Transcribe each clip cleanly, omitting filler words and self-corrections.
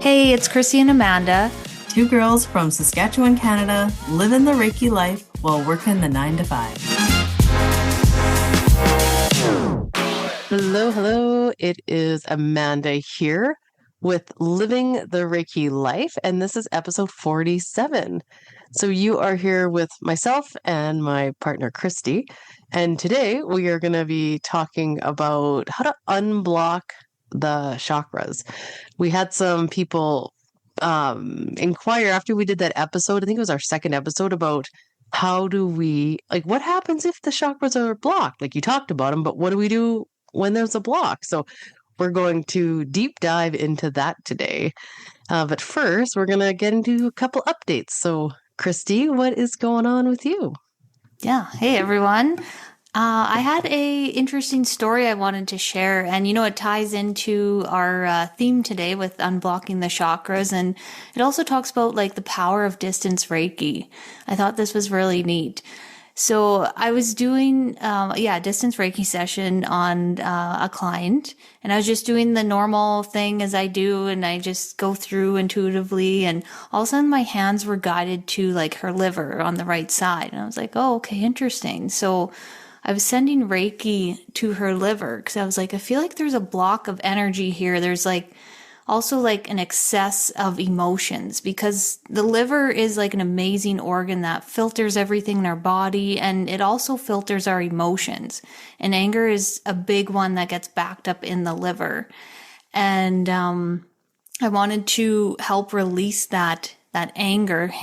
Hey, it's Chrissy and Amanda. Two girls from Saskatchewan, Canada, living the Reiki life while working the 9 to 5. Hello. It is Amanda here with Living the Reiki Life, and this is episode 47. So you are here with myself and my partner, Christy, and today we are going to be talking about how to unblock the chakras. We had some people inquire after we did that episode, I think it was our second episode, about how do we, what happens if the chakras are blocked? Like you talked about them, but what do we do when there's a block? So we're going to deep dive into that today. But first, we're going to get into a couple updates. So, Christy, what is going on with you? Yeah. Hey, everyone. I had a interesting story I wanted to share, and it ties into our theme today with unblocking the chakras, and it also talks about the power of distance Reiki. I thought this was really neat. So I was doing, a distance Reiki session on a client, and I was just doing the normal thing as I do, and I just go through intuitively, and all of a sudden my hands were guided to her liver on the right side, and I was like, oh, okay, interesting. So I was sending Reiki to her liver because I was like, I feel like there's a block of energy here. There's also an excess of emotions, because the liver is an amazing organ that filters everything in our body, and it also filters our emotions. And anger is a big one that gets backed up in the liver. And I wanted to help release that anger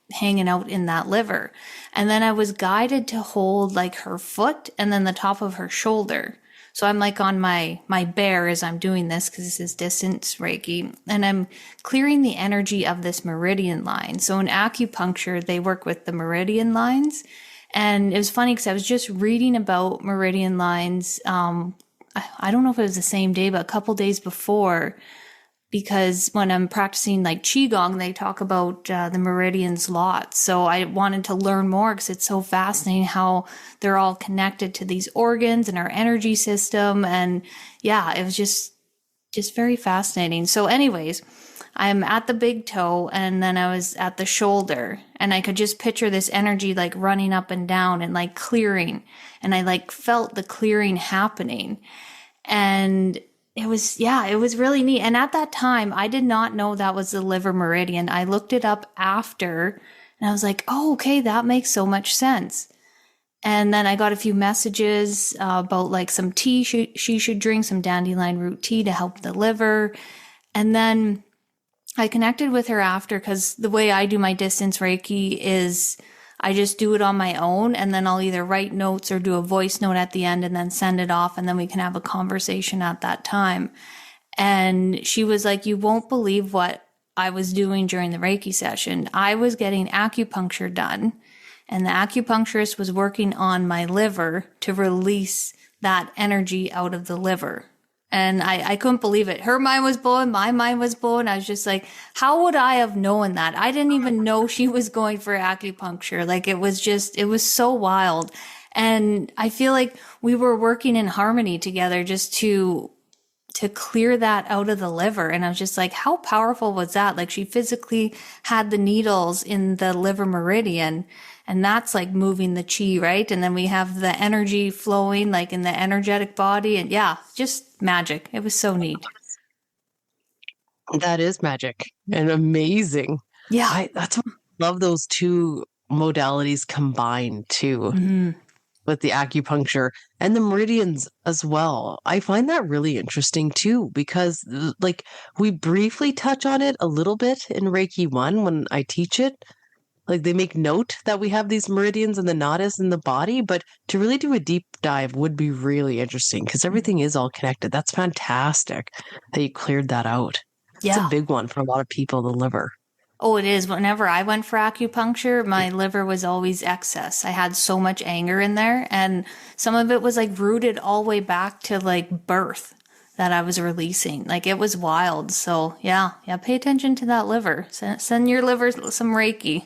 hanging out in that liver. And then I was guided to hold her foot and then the top of her shoulder. So I'm on my bear as I'm doing this, because this is distance Reiki, and I'm clearing the energy of this meridian line. So in acupuncture, they work with the meridian lines. And it was funny because I was just reading about meridian lines. I don't know if it was the same day, but a couple days before, because when I'm practicing Qigong, they talk about the meridians lots. So I wanted to learn more because it's so fascinating how they're all connected to these organs and our energy system. And yeah, it was just very fascinating. So anyways, I'm at the big toe, and then I was at the shoulder, and I could just picture this energy running up and down and clearing. And I felt the clearing happening. And it was really neat. And at that time, I did not know that was the liver meridian. I looked it up after, and I was like, oh, okay, that makes so much sense. And then I got a few messages about some tea she should drink, some dandelion root tea to help the liver. And then I connected with her after, because the way I do my distance Reiki is I just do it on my own, and then I'll either write notes or do a voice note at the end and then send it off, and then we can have a conversation at that time. And she was like, you won't believe what I was doing during the Reiki session. I was getting acupuncture done, and the acupuncturist was working on my liver to release that energy out of the liver. And I couldn't believe it. Her mind was blown. My mind was blown. I was just like, how would I have known that? I didn't even know she was going for acupuncture. It was so wild. And I feel like we were working in harmony together just to clear that out of the liver. And I was just like, how powerful was that? She physically had the needles in the liver meridian, and that's moving the chi, right? And then we have the energy flowing in the energetic body, and yeah, just magic. It was so neat. That is magic and amazing. Yeah. That's what I love, those two modalities combined too. Mm-hmm. With the acupuncture and the meridians as well. I find that really interesting too, because we briefly touch on it a little bit in Reiki 1 when I teach it. They make note that we have these meridians and the nadis in the body, but to really do a deep dive would be really interesting because everything is all connected. That's fantastic that you cleared that out. Yeah. It's a big one for a lot of people, the liver. Oh, it is. Whenever I went for acupuncture, my liver was always excess. I had so much anger in there, and some of it was rooted all the way back to birth that I was releasing. It was wild. So yeah, pay attention to that liver. Send your liver some Reiki.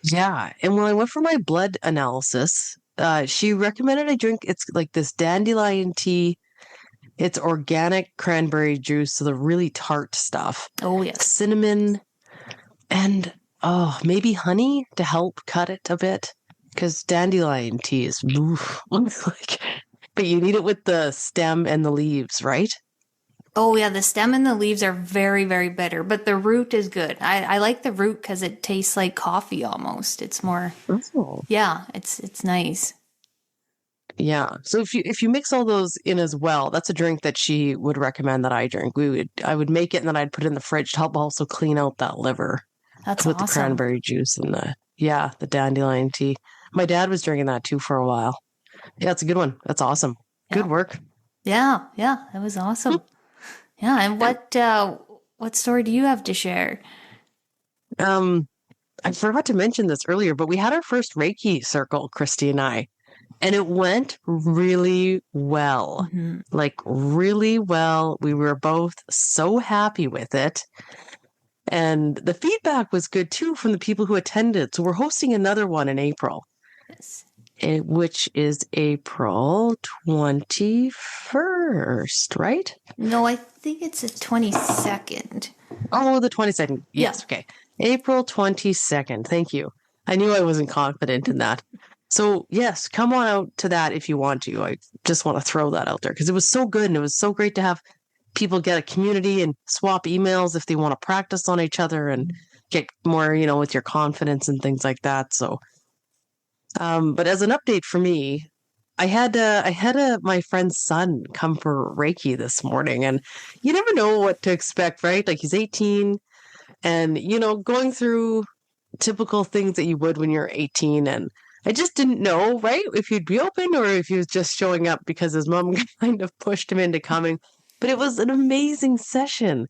Yeah. And when I went for my blood analysis, she recommended I drink, it's this dandelion tea. It's organic cranberry juice, so the really tart stuff. Oh, yes. Cinnamon and maybe honey to help cut it a bit. Because dandelion tea is oof, like, but you need it with the stem and the leaves, right? Oh, yeah. The stem and the leaves are very, very bitter, but the root is good. I like the root because it tastes like coffee almost. It's more, Oh. yeah, it's nice. Yeah. So if you mix all those in as well, that's a drink that she would recommend that I drink. I would make it and then I'd put it in the fridge to help also clean out that liver That's with the awesome. cranberry juice and the dandelion tea. My dad was drinking that too for a while. Yeah, it's a good one. That's awesome. Good Yeah. work. Yeah. Yeah. That was awesome. Yeah. And what story do you have to share? I forgot to mention this earlier, but we had our first Reiki circle, Christy and I, and it went really well. Mhm. Like really well. We were both so happy with it. And the feedback was good too from the people who attended. So we're hosting another one in April, Yes. which is April 21st, right? No, I think it's the 22nd. Oh, the 22nd. Yes. Yeah. Okay. April 22nd. Thank you. I knew I wasn't confident in that. So, yes, come on out to that if you want to. I just want to throw that out there because it was so good and it was so great to have people get a community and swap emails if they want to practice on each other and get more, with your confidence and things like that. So, but as an update for me, I had my friend's son come for Reiki this morning, and you never know what to expect, right? Like he's 18, and going through typical things that you would when you're 18, and I just didn't know, right, if he'd be open or if he was just showing up because his mom kind of pushed him into coming. But it was an amazing session.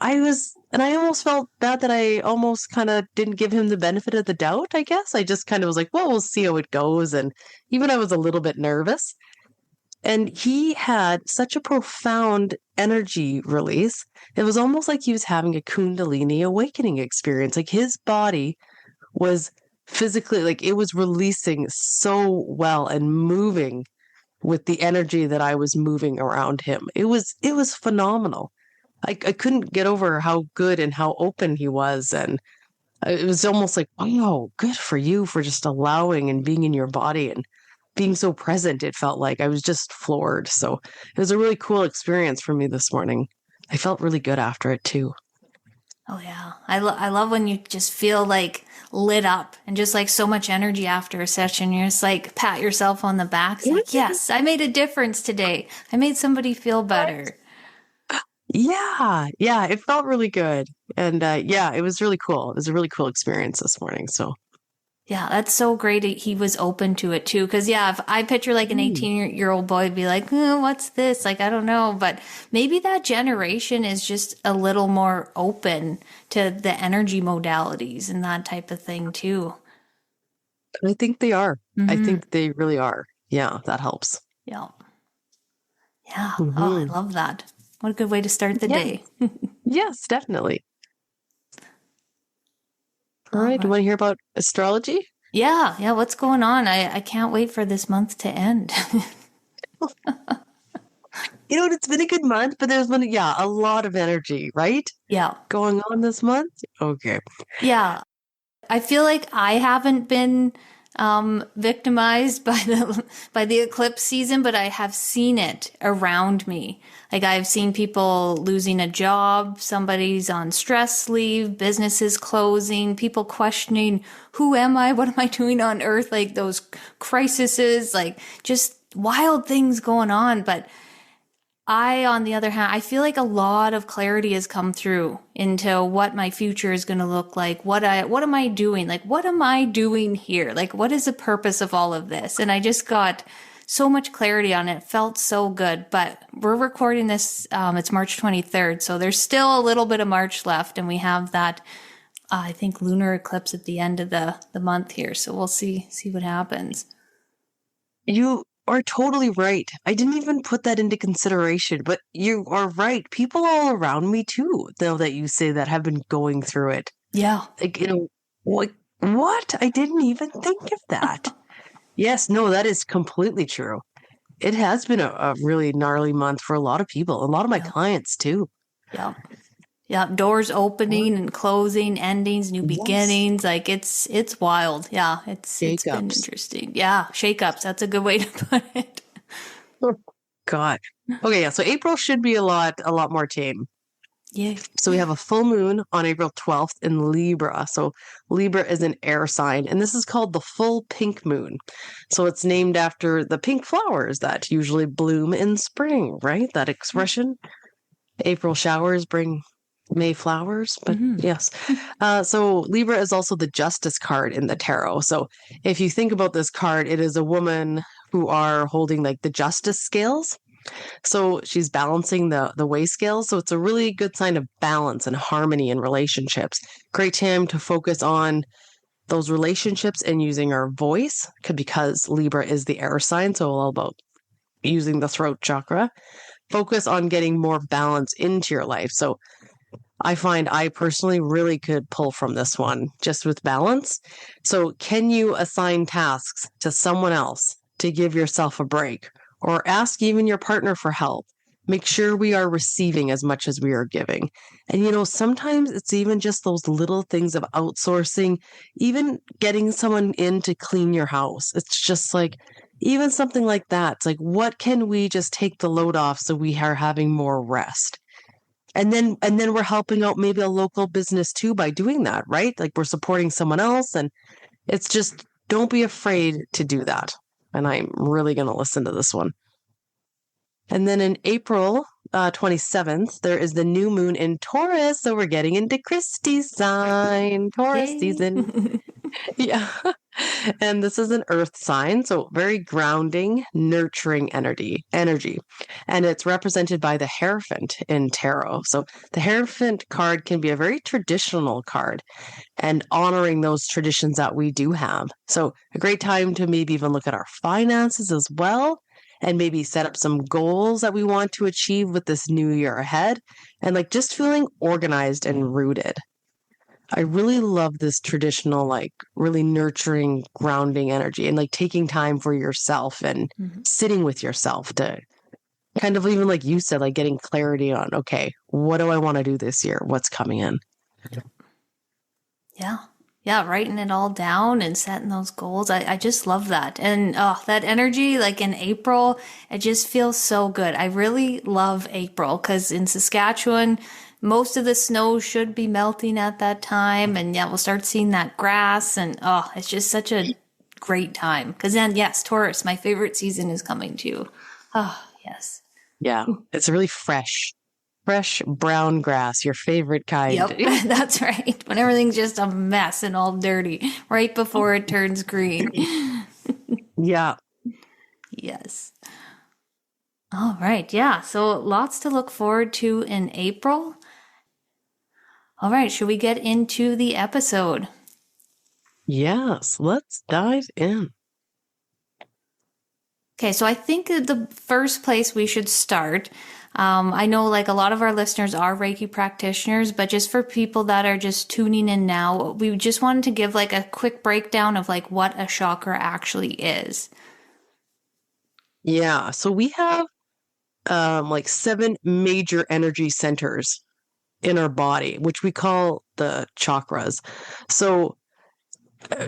And I almost felt bad that I almost kind of didn't give him the benefit of the doubt, I guess. I just kind of was like, well, we'll see how it goes. And even I was a little bit nervous. And he had such a profound energy release. It was almost like he was having a Kundalini awakening experience. Like his body was physically, like it was releasing so well and moving with the energy that I was moving around him. It was phenomenal. I couldn't get over how good and how open he was. And it was almost like, wow, good for you for just allowing and being in your body and being so present. It felt like I was just floored. So it was a really cool experience for me this morning. I felt really good after it too. Oh yeah. I love when you just feel like lit up and just like so much energy after a session. You're just like pat yourself on the back. It's like, yes, I made a difference today. I made somebody feel better. Yeah, it felt really good. And it was really cool. It was a really cool experience this morning. So Yeah, that's so great. He was open to it too. Cause yeah, if I picture like an 18-year-old boy be like, what's this? Like, I don't know. But maybe that generation is just a little more open to the energy modalities and that type of thing too. I think they are. I Mm-hmm. think they really are. Yeah, that helps. Yeah. Yeah. Oh, I Mm-hmm. love that. What a good way to start the Yeah. day. Yes, definitely. All All right. Do you right. want to hear about astrology? Yeah. Yeah. What's going on? I can't wait for this month to end. It's been a good month, but there's been, a lot of energy, right? Yeah. Going on this month. Okay. Yeah. I feel like I haven't been victimized by the eclipse season, but I have seen it around me. Like I've seen people losing a job, somebody's on stress leave, businesses closing, people questioning, who am I? What am I doing on earth? Like those crises, like just wild things going on. But on the other hand, I feel like a lot of clarity has come through into what my future is going to look like. What am I doing? Like, what am I doing here? Like, what is the purpose of all of this? And I just got so much clarity on it. It felt so good. But we're recording this, it's March 23rd. So there's still a little bit of March left. And we have that, I think, lunar eclipse at the end of the month here. So we'll see what happens. You are totally right. I didn't even put that into consideration, but you are right. People all around me too, though, that you say that have been going through it. Yeah. Like, what? I didn't even think of that. Yes, no, that is completely true. it has been a really gnarly month for a lot of people, a lot of my clients too. Yeah. Yeah, doors opening and closing, endings, new Yes. beginnings. Like it's wild. Yeah, it's been Shakeups. interesting. Yeah, shakeups. That's a good way to put it. Oh, God. Okay, yeah. So April should be a lot more tame. Yay. So we have a full moon on April 12th in Libra. So Libra is an air sign, and this is called the full pink moon. So it's named after the pink flowers that usually bloom in spring, right? That expression. April showers bring May flowers, but yes. So Libra is also the justice card in the tarot. So if you think about this card, it is a woman who are holding like the justice scales. So she's balancing the weigh scales. So it's a really good sign of balance and harmony in relationships. Great time to focus on those relationships and using our voice because Libra is the air sign. So all about using the throat chakra. Focus on getting more balance into your life. So I find I personally really could pull from this one just with balance. So, can you assign tasks to someone else to give yourself a break or ask even your partner for help? Make sure we are receiving as much as we are giving. And, sometimes it's even just those little things of outsourcing, even getting someone in to clean your house. It's just like, even something like that. It's like, what can we just take the load off so we are having more rest? And then we're helping out maybe a local business too by doing that, right? Like we're supporting someone else, and it's just don't be afraid to do that. And I'm really going to listen to this one. And then in April 27th, there is the new moon in Taurus. So we're getting into Christie's sign, Taurus Yay. season. Yeah. And this is an earth sign, so very grounding, nurturing energy. And it's represented by the Hierophant in tarot. So the Hierophant card can be a very traditional card and honoring those traditions that we do have. So a great time to maybe even look at our finances as well and maybe set up some goals that we want to achieve with this new year ahead and like just feeling organized and rooted. I really love this traditional, like really nurturing, grounding energy and like taking time for yourself and sitting with yourself to kind of even like you said, like getting clarity on, okay, what do I want to do this year? What's coming in? Yeah. Yeah, writing it all down and setting those goals. I just love that. And that energy, like in April, it just feels so good. I really love April because in Saskatchewan, most of the snow should be melting at that time. And yeah, we'll start seeing that grass. And it's just such a great time. Because then, yes, Taurus, my favorite season is coming too. Oh, yes. Yeah, it's really fresh brown grass, your favorite kind. Yep, that's right. When everything's just a mess and all dirty right before it turns green. Yeah. Yes. All right. Yeah. So lots to look forward to in April. All right. Should we get into the episode? Yes, let's dive in. Okay. So I think the first place we should start, I know like a lot of our listeners are Reiki practitioners, but just for people that are just tuning in now, we just wanted to give like a quick breakdown of like what a chakra actually is. Yeah. So we have like 7 major energy centers in our body, which we call the chakras. So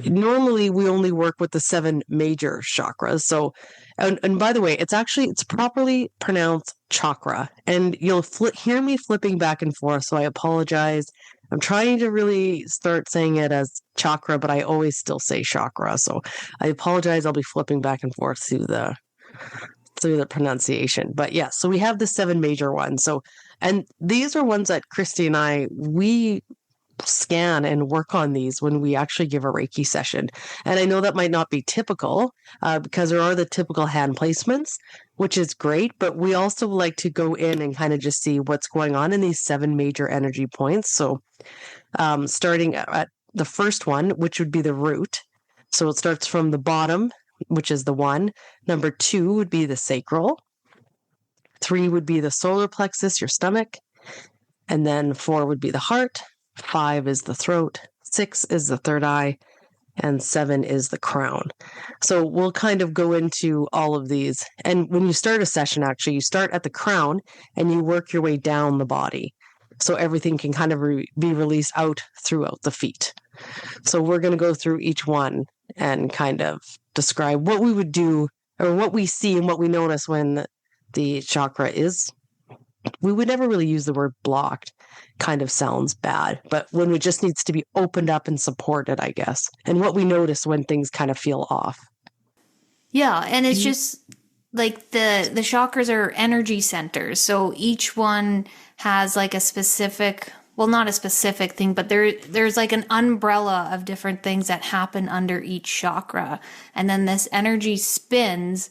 normally we only work with the 7 major chakras. So, and by the way, it's properly pronounced chakra, and you'll hear me flipping back and forth. So I apologize. I'm trying to really start saying it as chakra, but I always still say chakra. So I apologize. I'll be flipping back and forth through the pronunciation. But yeah, so we have the 7 major ones. So, and these are ones that Christy and we scan and work on these when we actually give a Reiki session. And I know that might not be typical because there are the typical hand placements, which is great, but we also like to go in and kind of just see what's going on in these 7 major energy points. So starting at the first one, which would be the root. So it starts from the bottom, which is the 1. Number 2 would be the sacral. 3 would be the solar plexus, your stomach. And then 4 would be the heart. 5 is the throat. 6 is the third eye. and 7 is the crown. So we'll kind of go into all of these. And when you start a session, actually, you start at the crown and you work your way down the body. So everything can kind of be released out throughout the feet. So we're going to go through each one and kind of describe what we would do or what we see and what we notice when the chakra is. We would never really use the word blocked. Kind of sounds bad, but when it just needs to be opened up and supported, I guess. And what we notice when things kind of feel off. Yeah, and it's just like the chakras are energy centers. So each one has like a specific, well, not a specific thing, but there's like an umbrella of different things that happen under each chakra. And then this energy spins,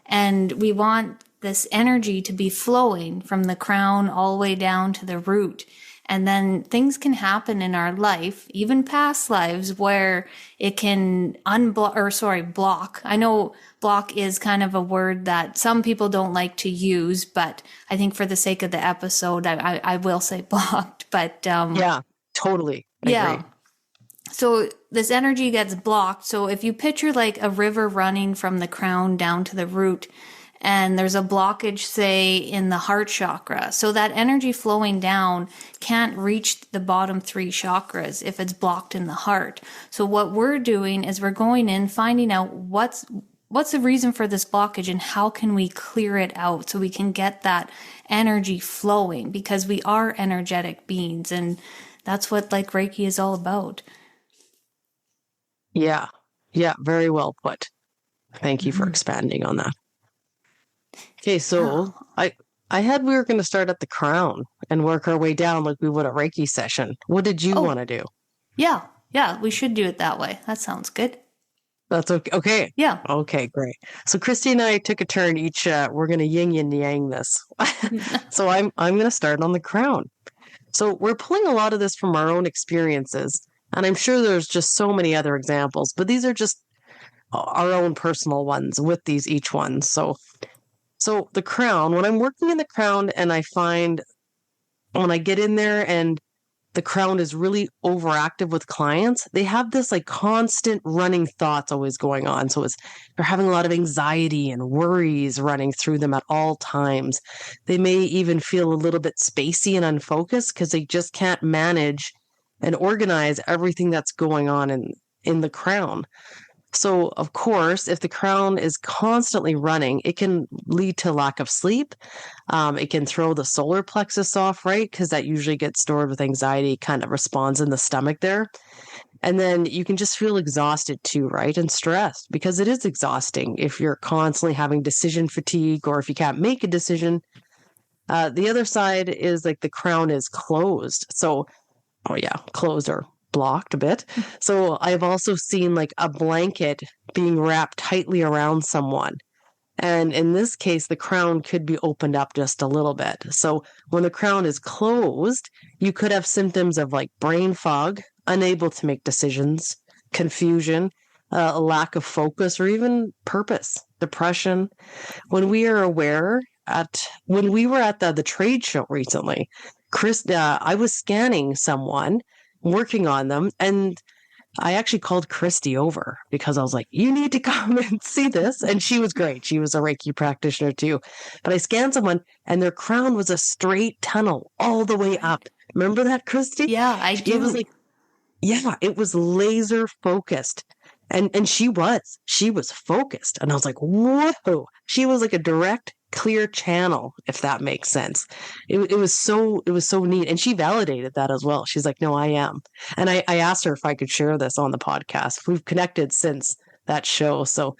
and we want this energy to be flowing from the crown all the way down to the root. And then things can happen in our life, even past lives, where it can block. I know block is kind of a word that some people don't like to use, but I think for the sake of the episode, I will say blocked. But yeah, totally. I agree. So this energy gets blocked. So if you picture like a river running from the crown down to the root, and there's a blockage, say, in the heart chakra. So that energy flowing down can't reach the bottom 3 chakras if it's blocked in the heart. So what we're doing is we're going in, finding out what's the reason for this blockage and how can we clear it out so we can get that energy flowing, because we are energetic beings, and that's what like Reiki is all about. Yeah. Yeah. Very well put. Thank you for expanding on that. Okay, so we were going to start at the crown and work our way down like we would a Reiki session. What did you want to do? Yeah, we should do it that way. That sounds good. That's okay. Okay. Yeah. Okay, great. So Christy and I took a turn each. We're going to yin and yang this. So I'm going to start on the crown. So we're pulling a lot of this from our own experiences, and I'm sure there's just so many other examples, but these are just our own personal ones with these each one. So the crown, when I'm working in the crown and I find when I get in there and the crown is really overactive with clients, they have this like constant running thoughts always going on. So they're having a lot of anxiety and worries running through them at all times. They may even feel a little bit spacey and unfocused because they just can't manage and organize everything that's going on in the crown. So, of course, if the crown is constantly running, it can lead to lack of sleep. It can throw the solar plexus off, right? Because that usually gets stored with anxiety, kind of responds in the stomach there. And then you can just feel exhausted too, right? And stressed, because it is exhausting if you're constantly having decision fatigue or if you can't make a decision. The other side is like the crown is closed. So, closed or blocked a bit. So I've also seen like a blanket being wrapped tightly around someone. And in this case, the crown could be opened up just a little bit. So when the crown is closed, you could have symptoms of like brain fog, unable to make decisions, confusion, a lack of focus, or even purpose, depression. When we were at the trade show recently, I was scanning someone, working on them, and I actually called Christy over because I was like, you need to come and see this. And she was great. She was a Reiki practitioner too. But I scanned someone and their crown was a straight tunnel all the way up. Remember that, Christy? Yeah, I do. It was like, it was laser focused. And she was focused. And I was like, whoa, she was like a direct, clear channel, if that makes sense. It was so neat. And she validated that as well. She's like, no, I am. And I asked her if I could share this on the podcast. We've connected since that show. So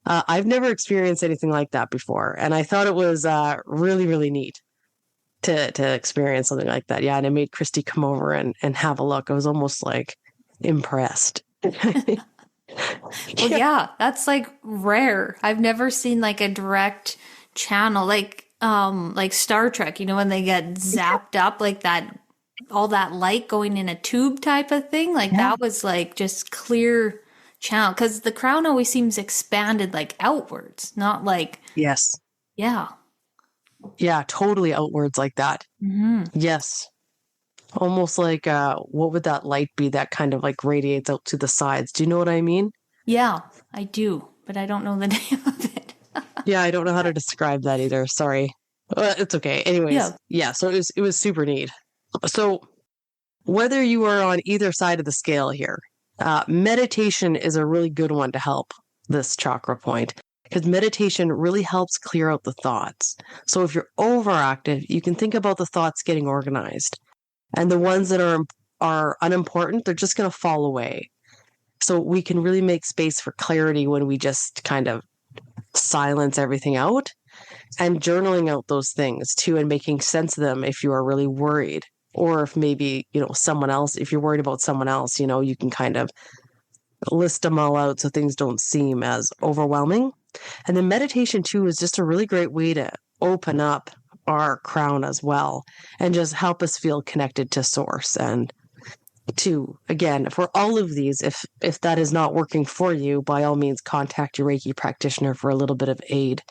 I've never experienced anything like that before. And I thought it was really, really neat to experience something like that. Yeah. And it made Christy come over and have a look. I was almost like impressed. Well, yeah, that's like rare. I've never seen like a direct channel like Star Trek, when they get zapped up like that, all that light going in a tube type of thing. Like that was like just clear channel, because the crown always seems expanded like outwards, not like. Yes. Yeah. Yeah, totally outwards like that. Mm-hmm. Yes. Almost like what would that light be that kind of like radiates out to the sides? Do you know what I mean? Yeah, I do, but I don't know the name of it. Yeah, I don't know how to describe that either. Sorry. It's okay. Anyways, Yeah. yeah, so it was super neat. So whether you are on either side of the scale here, meditation is a really good one to help this chakra point because meditation really helps clear out the thoughts. So if you're overactive, you can think about the thoughts getting organized, and the ones that are unimportant, they're just going to fall away. So we can really make space for clarity when we just kind of silence everything out, and journaling out those things too and making sense of them if you are really worried, or if maybe someone else, if you're worried about someone else, you can kind of list them all out so things don't seem as overwhelming. And then meditation too is just a really great way to open up our crown as well and just help us feel connected to source. And to, again, for all of these, if that is not working for you, by all means contact your Reiki practitioner for a little bit of aid.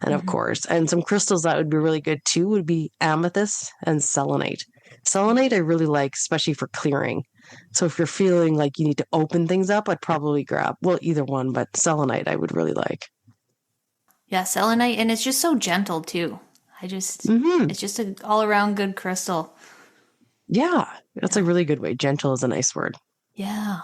And of course, and some crystals that would be really good too would be amethyst and selenite. Selenite I really like, especially for clearing. So if you're feeling like you need to open things up, I'd probably grab, well, either one, but selenite I would really like. Yeah, selenite, and it's just so gentle too. It's just an all around good crystal. Yeah, that's a really good way. Gentle is a nice word. Yeah.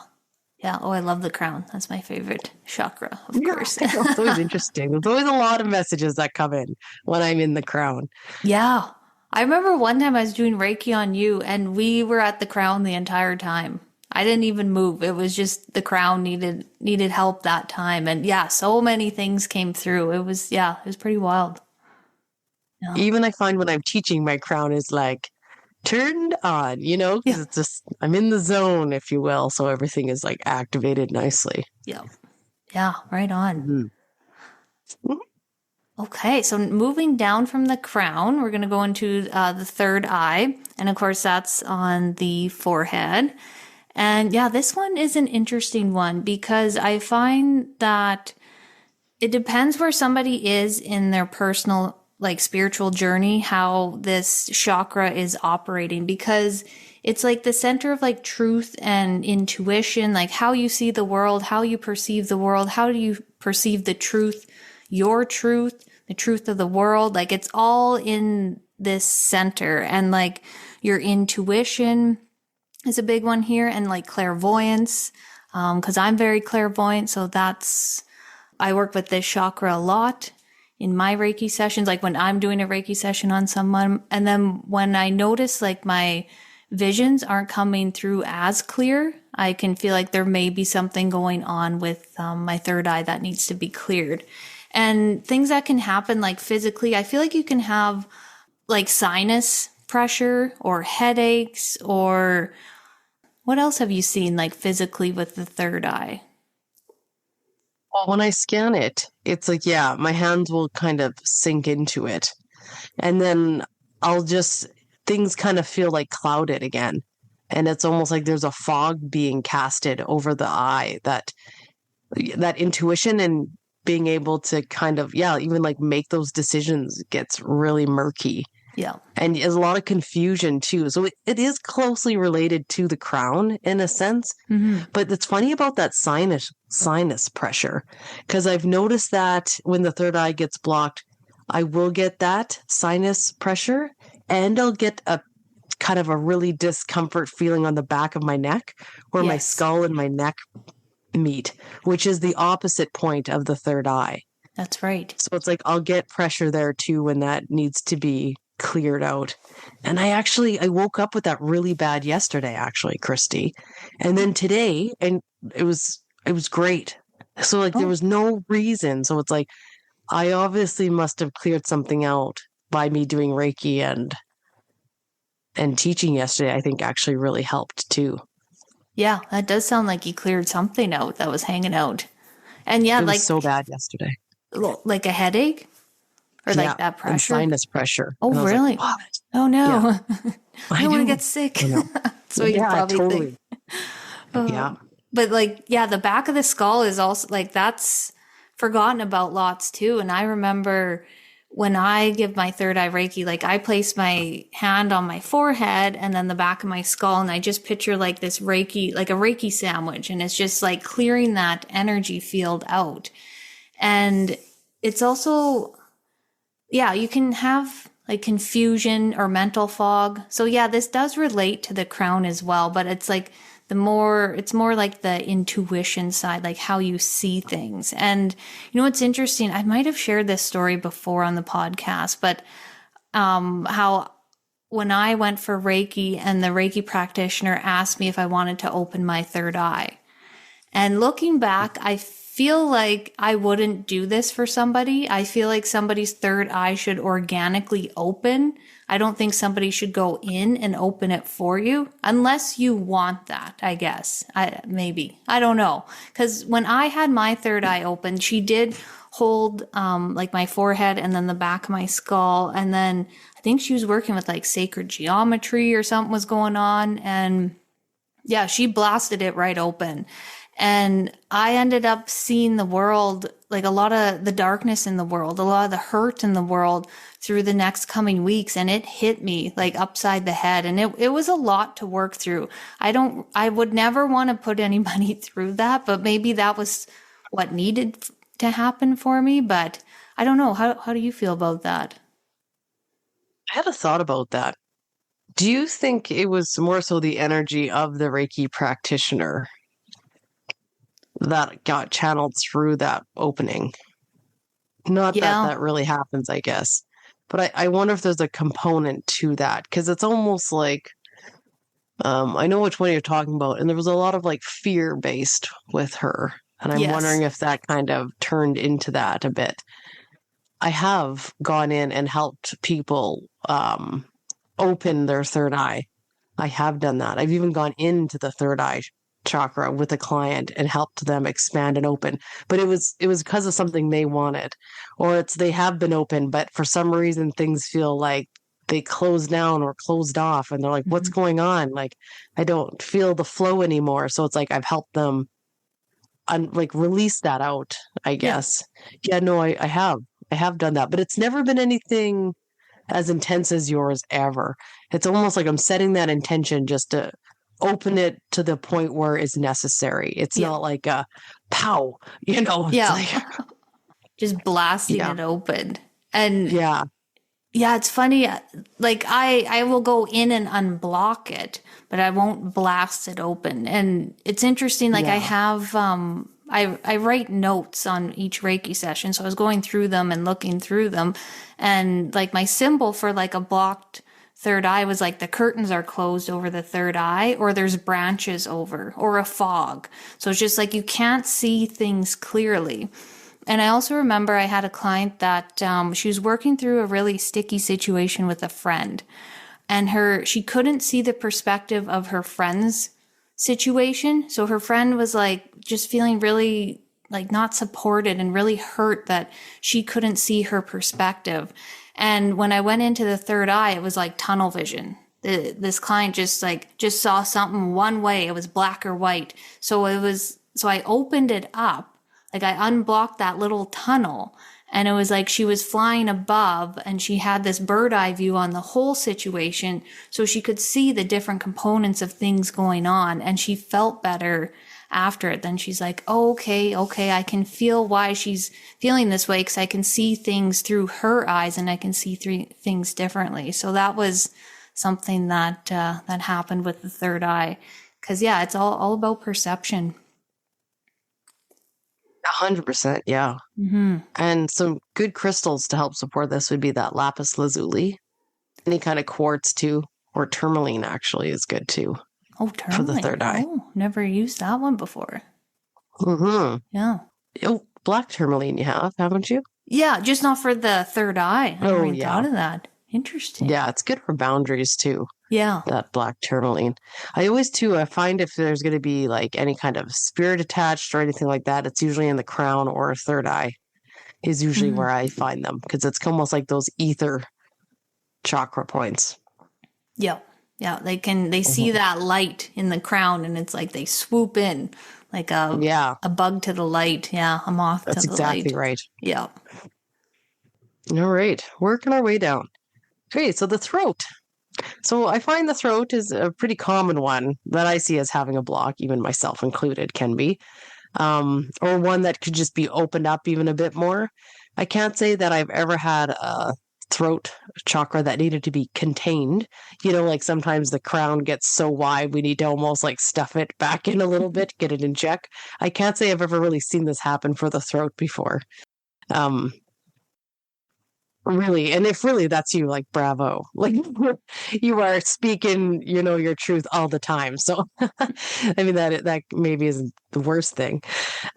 Yeah. Oh, I love the crown. That's my favorite chakra, of course. It's always interesting. There's always a lot of messages that come in when I'm in the crown. Yeah. I remember one time I was doing Reiki on you and we were at the crown the entire time. I didn't even move. It was just the crown needed help that time. And yeah, so many things came through. It was pretty wild. Yeah. Even I find when I'm teaching, my crown is like turned on, because it's just, I'm in the zone, if you will. So everything is like activated nicely. Yeah. Yeah. Right on. Mm-hmm. Okay, so moving down from the crown, we're going to go into the third eye. And of course, that's on the forehead. And yeah, this one is an interesting one because I find that it depends where somebody is in their personal, like spiritual journey, how this chakra is operating, because it's like the center of like truth and intuition, like how you see the world, how you perceive the world, how do you perceive the truth, your truth, the truth of the world. Like it's all in this center, and like your intuition is a big one here, and like clairvoyance, because I'm very clairvoyant. So I work with this chakra a lot in my Reiki sessions, like when I'm doing a Reiki session on someone. And then when I notice like my visions aren't coming through as clear, I can feel like there may be something going on with my third eye that needs to be cleared. And things that can happen like physically, I feel like you can have like sinus pressure or headaches, or what else have you seen like physically with the third eye? Well, when I scan it, it's like, yeah, my hands will kind of sink into it. And then things kind of feel like clouded again. And it's almost like there's a fog being casted over the eye, that intuition and being able to kind of, even like make those decisions gets really murky. Yeah. And there's a lot of confusion too. So it is closely related to the crown in a sense. Mm-hmm. But it's funny about that sinus pressure, because I've noticed that when the third eye gets blocked, I will get that sinus pressure, and I'll get a kind of a really discomfort feeling on the back of my neck where my skull and my neck meet, which is the opposite point of the third eye. That's right. So it's like I'll get pressure there too when that needs to be cleared out. And I woke up with that really bad yesterday, actually, Christy. And then today, and it was great. So like there was no reason. So it's like I obviously must have cleared something out by me doing Reiki, and teaching yesterday, I think actually really helped too. Yeah, that does sound like you cleared something out that was hanging out. And yeah, it was like so bad yesterday. Like a headache? Or like that pressure? And sinus pressure. Oh, really? Like, oh, no. Yeah. I don't want to get sick. That's what you probably totally think. Yeah. But like, yeah, the back of the skull is also like, that's forgotten about lots too. And I remember when I give my third eye Reiki, like I place my hand on my forehead and then the back of my skull, and I just picture like this Reiki, like a Reiki sandwich, and it's just like clearing that energy field out. And it's also, yeah, you can have like confusion or mental fog. So yeah, this does relate to the crown as well, but it's like it's more like the intuition side, like how you see things. And you know, what's interesting, I might have shared this story before on the podcast, but, how when I went for Reiki and the Reiki practitioner asked me if I wanted to open my third eye. And looking back, I feel like I wouldn't do this for somebody. I feel like somebody's third eye should organically open. I don't think somebody should go in and open it for you unless you want that, I guess. Maybe. I don't know. Because when I had my third eye open, she did hold like my forehead and then the back of my skull. And then I think she was working with like sacred geometry or something was going on. And yeah, she blasted it right open. And I ended up seeing the world, like a lot of the darkness in the world, a lot of the hurt in the world through the next coming weeks. And it hit me like upside the head. And it was a lot to work through. I would never want to put anybody through that, but maybe that was what needed to happen for me. But I don't know. How do you feel about that? I had a thought about that. Do you think it was more so the energy of the Reiki practitioner that got channeled through that opening? Not that Yeah. that really happens, I guess. But I wonder if there's a component to that, because it's almost like, I know which one you're talking about, and there was a lot of like fear based with her. And I'm Yes. wondering if that kind of turned into that a bit. I have gone in and helped people open their third eye. I have done that. I've even gone into the third eye chakra with a client and helped them expand and open. But it was because of something they wanted, or it's they have been open, but for some reason things feel like they closed down or closed off, and they're like, "What's going on? Like, I don't feel the flow anymore." So it's like I've helped them like release that out, I guess. Yeah, no, I have done that, but it's never been anything as intense as yours ever. It's almost like I'm setting that intention just to open it to the point where it's necessary. It's not like a pow, it's like, Just blasting yeah, it open. And yeah, yeah, it's funny. Like I will go in and unblock it, but I won't blast it open. And it's interesting. Like I yeah. have, I write notes on each Reiki session. So I was going through them and looking through them, and like my symbol for like a blocked third eye was like the curtains are closed over the third eye, or there's branches over, or a fog. So it's just like you can't see things clearly. And I also remember I had a client that she was working through a really sticky situation with a friend, and she couldn't see the perspective of her friend's situation. So her friend was like just feeling really like not supported and really hurt that she couldn't see her perspective. And when I went into the third eye, it was like tunnel vision. This client just saw something one way. It was black or white. So I opened it up. Like I unblocked that little tunnel, and it was like she was flying above and she had this bird eye view on the whole situation. So she could see the different components of things going on, and she felt better after it. Then she's like, oh, okay, I can feel why she's feeling this way, because I can see things through her eyes and I can see things differently. So that was something that happened with the third eye. Because yeah, it's all about perception. 100%, yeah. And some good crystals to help support this would be that lapis lazuli. Any kind of quartz too, or tourmaline actually is good too. Oh, for the tourmaline. third eye. Oh, never used that one before. Yeah. Oh, black tourmaline you have, haven't you? Yeah, just not for the third eye. I never even thought of that. Interesting. Yeah, it's good for boundaries too. Yeah. That black tourmaline. I find if there's going to be like any kind of spirit attached or anything like that, it's usually in the crown or third eye is usually where I find them, because it's almost like those ether chakra points. Yeah. Yeah. They see that light in the crown, and it's like they swoop in like a bug to the light. Yeah. A moth to the light. That's exactly right. Yeah. All right. Working our way down. Okay. So the throat. So I find the throat is a pretty common one that I see as having a block, even myself included, can be, or one that could just be opened up even a bit more. I can't say that I've ever had a throat chakra that needed to be contained. Like sometimes the crown gets so wide, we need to almost like stuff it back in a little bit, get it in check. I can't say I've ever really seen this happen for the throat before. Um, Really, and if really that's you, like bravo. Like you are speaking, your truth all the time. So I mean that maybe isn't the worst thing.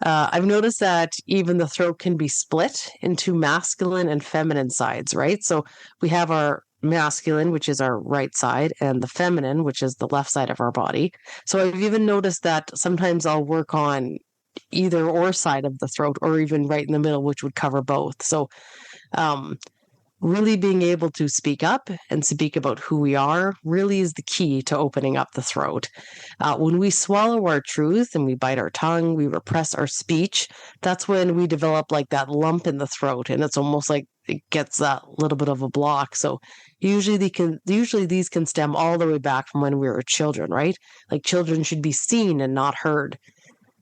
I've noticed that even the throat can be split into masculine and feminine sides, right? So we have our masculine, which is our right side, and the feminine, which is the left side of our body. So I've even noticed that sometimes I'll work on either or side of the throat, or even right in the middle, which would cover both. So um really being able to speak up and speak about who we are really is the key to opening up the throat. When we swallow our truth and we bite our tongue, we repress our speech, that's when we develop like that lump in the throat, and it's almost like it gets that little bit of a block. So usually these can stem all the way back from when we were children, right? Like children should be seen and not heard.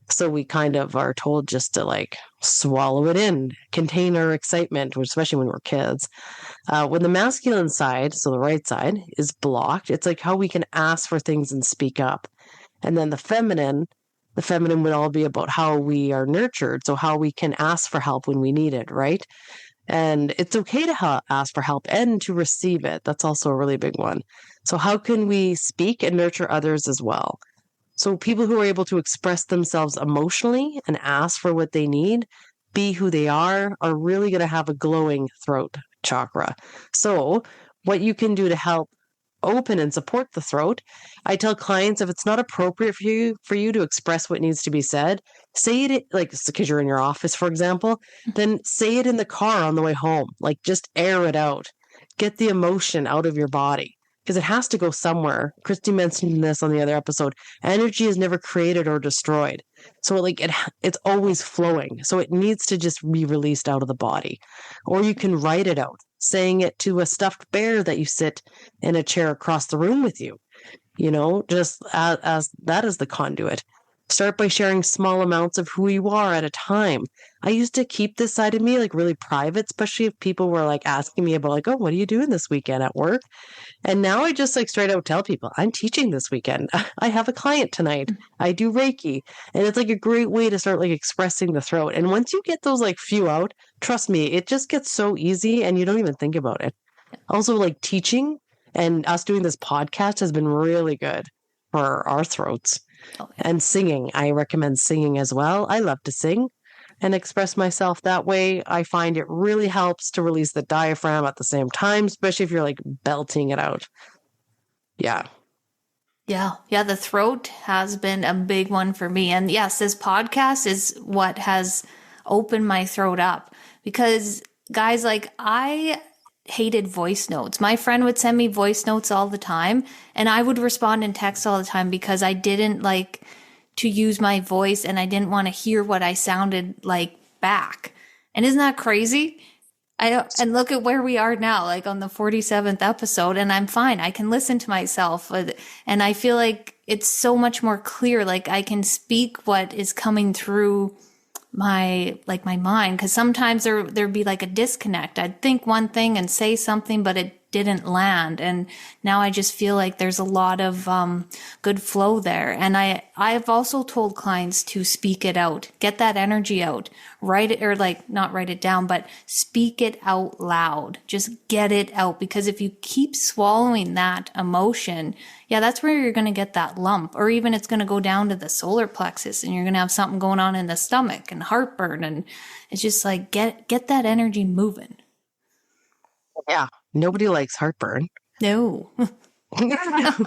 So we kind of are told just to like swallow it in, contain our excitement, especially when we're kids. When the masculine side, so the right side, is blocked, it's like how we can ask for things and speak up. And then the feminine would all be about how we are nurtured, so how we can ask for help when we need it, right? And it's okay to ask for help and to receive it. That's also a really big one. So how can we speak and nurture others as well? So people who are able to express themselves emotionally and ask for what they need, be who they are really going to have a glowing throat chakra. So what you can do to help open and support the throat, I tell clients if it's not appropriate for you to express what needs to be said, say it like because you're in your office, for example, then say it in the car on the way home. Like just air it out. Get the emotion out of your body because it has to go somewhere. Christy mentioned this on the other episode. Energy is never created or destroyed. So it's always flowing. So it needs to just be released out of the body. Or you can write it out, saying it to a stuffed bear that you sit in a chair across the room with you. Just as that is the conduit. Start by sharing small amounts of who you are at a time. I used to keep this side of me like really private, especially if people were like asking me about like, oh, what are you doing this weekend at work? And now I just like straight out tell people I'm teaching this weekend. I have a client tonight. I do Reiki. And it's like a great way to start like expressing the throat. And once you get those like few out, trust me, it just gets so easy and you don't even think about it. Also, like teaching and us doing this podcast has been really good for our throats. Oh, yeah. And singing. I recommend singing as well. I love to sing and express myself that way. I find it really helps to release the diaphragm at the same time, especially if you're like belting it out. Yeah. Yeah. Yeah. The throat has been a big one for me. And yes, this podcast is what has opened my throat up because guys, like I hated voice notes. My friend would send me voice notes all the time and I would respond in text all the time because I didn't like to use my voice and I didn't want to hear what I sounded like back. And isn't that crazy? And look at where we are now, like on the 47th episode, and I'm fine. I can listen to myself and I feel like it's so much more clear. Like I can speak what is coming through my mind. Cause sometimes there'd be like a disconnect. I'd think one thing and say something, but it didn't land. And now I just feel like there's a lot of, good flow there. And I've also told clients to speak it out, get that energy out, write it, or like not write it down, but speak it out loud. Just get it out. Because if you keep swallowing that emotion, yeah, that's where you're going to get that lump, or even it's going to go down to the solar plexus and you're going to have something going on in the stomach and heartburn. And it's just like, get that energy moving. Yeah. Nobody likes heartburn. No. I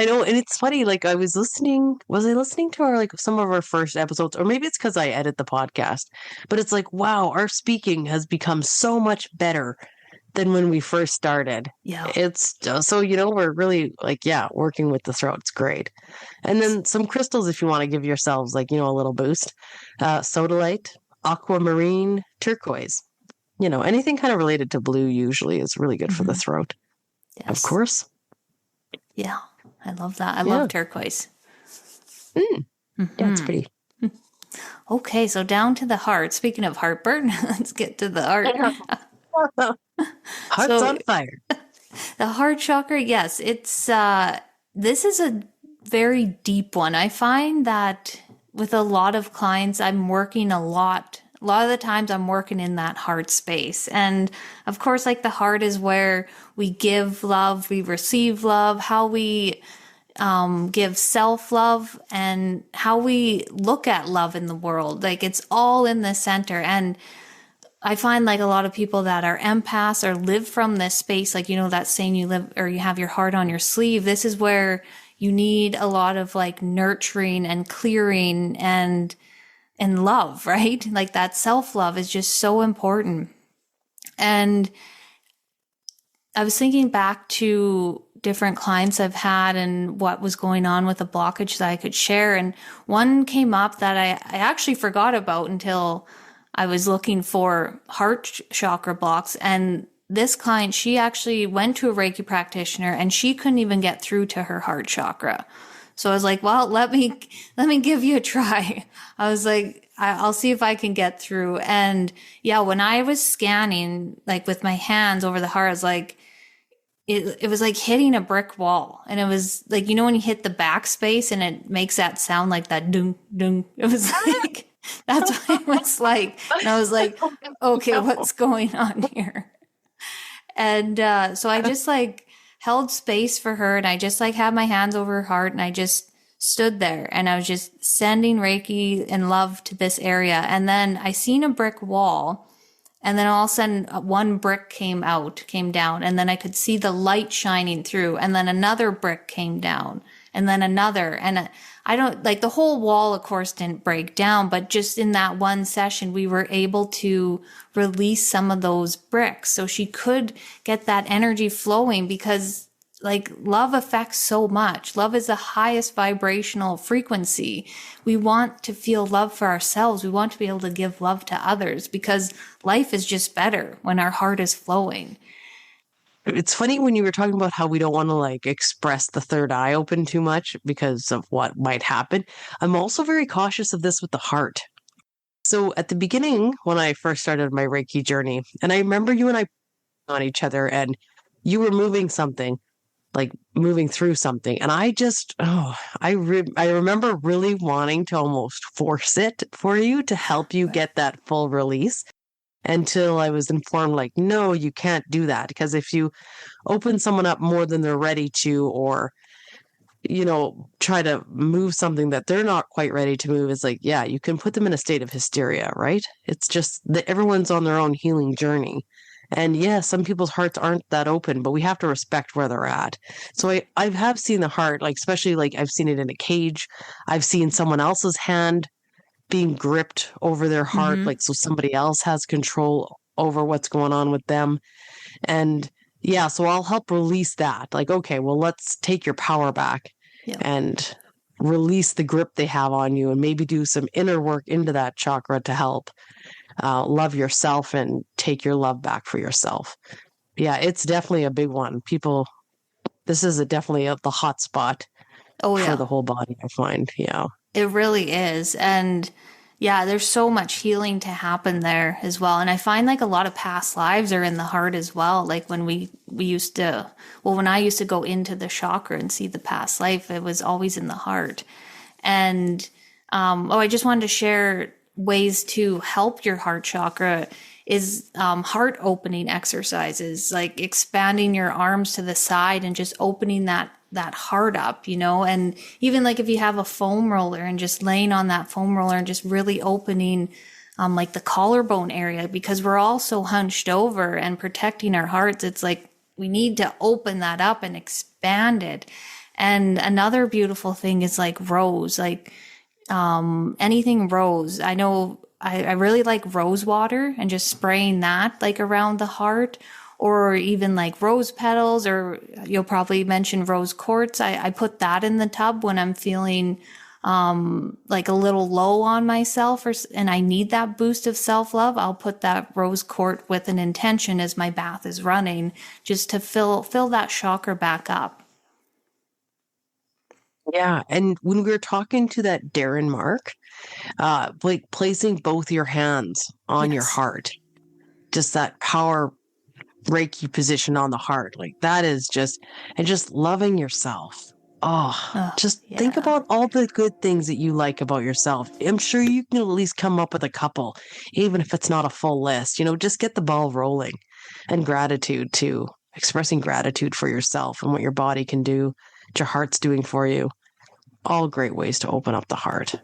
know. And it's funny. Like was I listening to our, like some of our first episodes, or maybe it's because I edit the podcast, but it's like, wow, our speaking has become so much better than when we first started. Yeah. It's so, we're really like, yeah, working with the throat. It's great. And then some crystals, if you want to give yourselves like, a little boost, sodalite, aquamarine, turquoise. anything kind of related to blue usually is really good for the throat. Yes. Of course. Yeah. I love that. I love turquoise. Yeah, it's pretty. Okay, so down to the heart. Speaking of heartburn, let's get to the heart. Heart's So on fire. the heart chakra, yes, it's this is a very deep one. I find that with a lot of clients, I'm working a lot. A lot of the times I'm working in that heart space. And of course, like the heart is where we give love, we receive love, how we give self-love and how we look at love in the world. Like it's all in the center. And I find like a lot of people that are empaths or live from this space, like, that saying you live or you have your heart on your sleeve. This is where you need a lot of like nurturing and clearing and love, right? Like that self-love is just so important. And I was thinking back to different clients I've had and what was going on with a blockage that I could share. And one came up that I actually forgot about until I was looking for heart chakra blocks. And this client, she actually went to a Reiki practitioner and she couldn't even get through to her heart chakra. So I was like, well, let me give you a try. I was like, I'll see if I can get through. And yeah, when I was scanning, like with my hands over the heart, I was like, it was like hitting a brick wall. And it was like, when you hit the backspace and it makes that sound like that dung, dung. It was like, that's what it was like. And I was like, okay, what's going on here? And so I just like held space for her and I just like had my hands over her heart and I just stood there and I was just sending Reiki and love to this area. And then I seen a brick wall. And then all of a sudden, one brick came down, and then I could see the light shining through, and then another brick came down, and then another. And I don't, like the whole wall, of course, didn't break down, but just in that one session, we were able to release some of those bricks. So she could get that energy flowing because like love affects so much. Love is the highest vibrational frequency. We want to feel love for ourselves. We want to be able to give love to others because life is just better when our heart is flowing. It's funny when you were talking about how we don't want to like express the third eye open too much because of what might happen. I'm also very cautious of this with the heart. So at the beginning, when I first started my Reiki journey, and I remember you and I on each other and you were moving something, like moving through something. And I just, I remember really wanting to almost force it for you to help you get that full release until I was informed, like, no, you can't do that. Because if you open someone up more than they're ready to, or, try to move something that they're not quite ready to move, is like, yeah, you can put them in a state of hysteria, right? It's just that everyone's on their own healing journey. And yeah, some people's hearts aren't that open, but we have to respect where they're at. So I have seen the heart, like, especially like I've seen it in a cage. I've seen someone else's hand being gripped over their heart, like, so somebody else has control over what's going on with them. And yeah, so I'll help release that. Like, okay, well, let's take your power back and release the grip they have on you and maybe do some inner work into that chakra to help love yourself and take your love back for yourself. Yeah, it's definitely a big one. This is definitely the hot spot for the whole body, I find. Yeah. It really is. And yeah, there's so much healing to happen there as well. And I find like a lot of past lives are in the heart as well. Like when when I used to go into the chakra and see the past life, it was always in the heart. And I just wanted to share ways to help your heart chakra is heart opening exercises, like expanding your arms to the side and just opening that heart up, and even like if you have a foam roller and just laying on that foam roller and just really opening like the collarbone area, because we're all so hunched over and protecting our hearts. It's like we need to open that up and expand it. And another beautiful thing is like rose, like anything rose. I know I really like rose water and just spraying that like around the heart, or even like rose petals, or you'll probably mention rose quartz. I put that in the tub when I'm feeling like a little low on myself and I need that boost of self-love, I'll put that rose quartz with an intention as my bath is running, just to fill that chakra back up. Yeah. And when we were talking to that Darren Mark, like placing both your hands on your Yes. heart, just that power Reiki position on the heart, like that is just loving yourself. Oh, Just think yeah. about all the good things that you like about yourself. I'm sure you can at least come up with a couple, even if it's not a full list. Just get the ball rolling. And gratitude too, expressing gratitude for yourself and what your body can do, what your heart's doing for you. All great ways to open up the heart.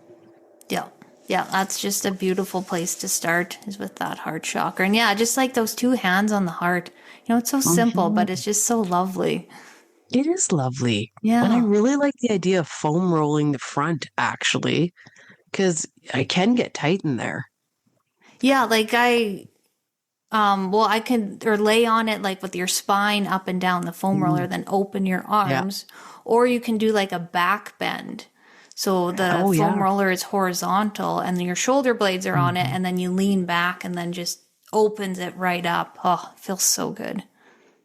Yeah. Yeah, that's just a beautiful place to start, is with that heart chakra. And yeah, just like those two hands on the heart. It's so simple, but it's just so lovely. It is lovely. Yeah. And I really like the idea of foam rolling the front, actually, because I can get tight in there. Yeah, like I can, or lay on it like with your spine up and down the foam roller, then open your arms. Or you can do like a back bend. So the foam roller is horizontal and your shoulder blades are on it, and then you lean back and then just opens it right up. Oh, it feels so good.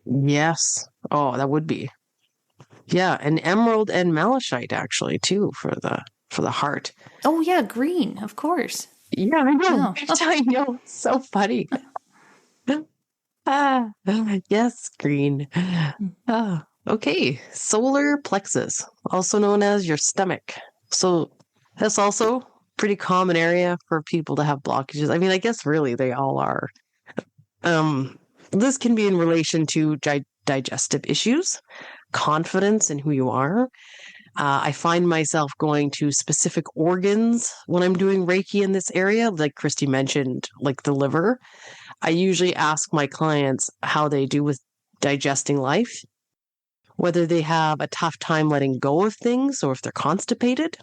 Yes. Oh, that would be. Yeah, and emerald and malachite actually too for the heart. Oh yeah, green, of course. Yeah, I know. Yeah. I know. It's so funny. Yes, green. Okay. Solar plexus, also known as your stomach. So that's also pretty common area for people to have blockages. I mean, I guess really they all are. This can be in relation to digestive issues, confidence in who you are. I find myself going to specific organs when I'm doing Reiki in this area, like Christy mentioned, like the liver. I usually ask my clients how they do with digesting life, whether they have a tough time letting go of things or if they're constipated,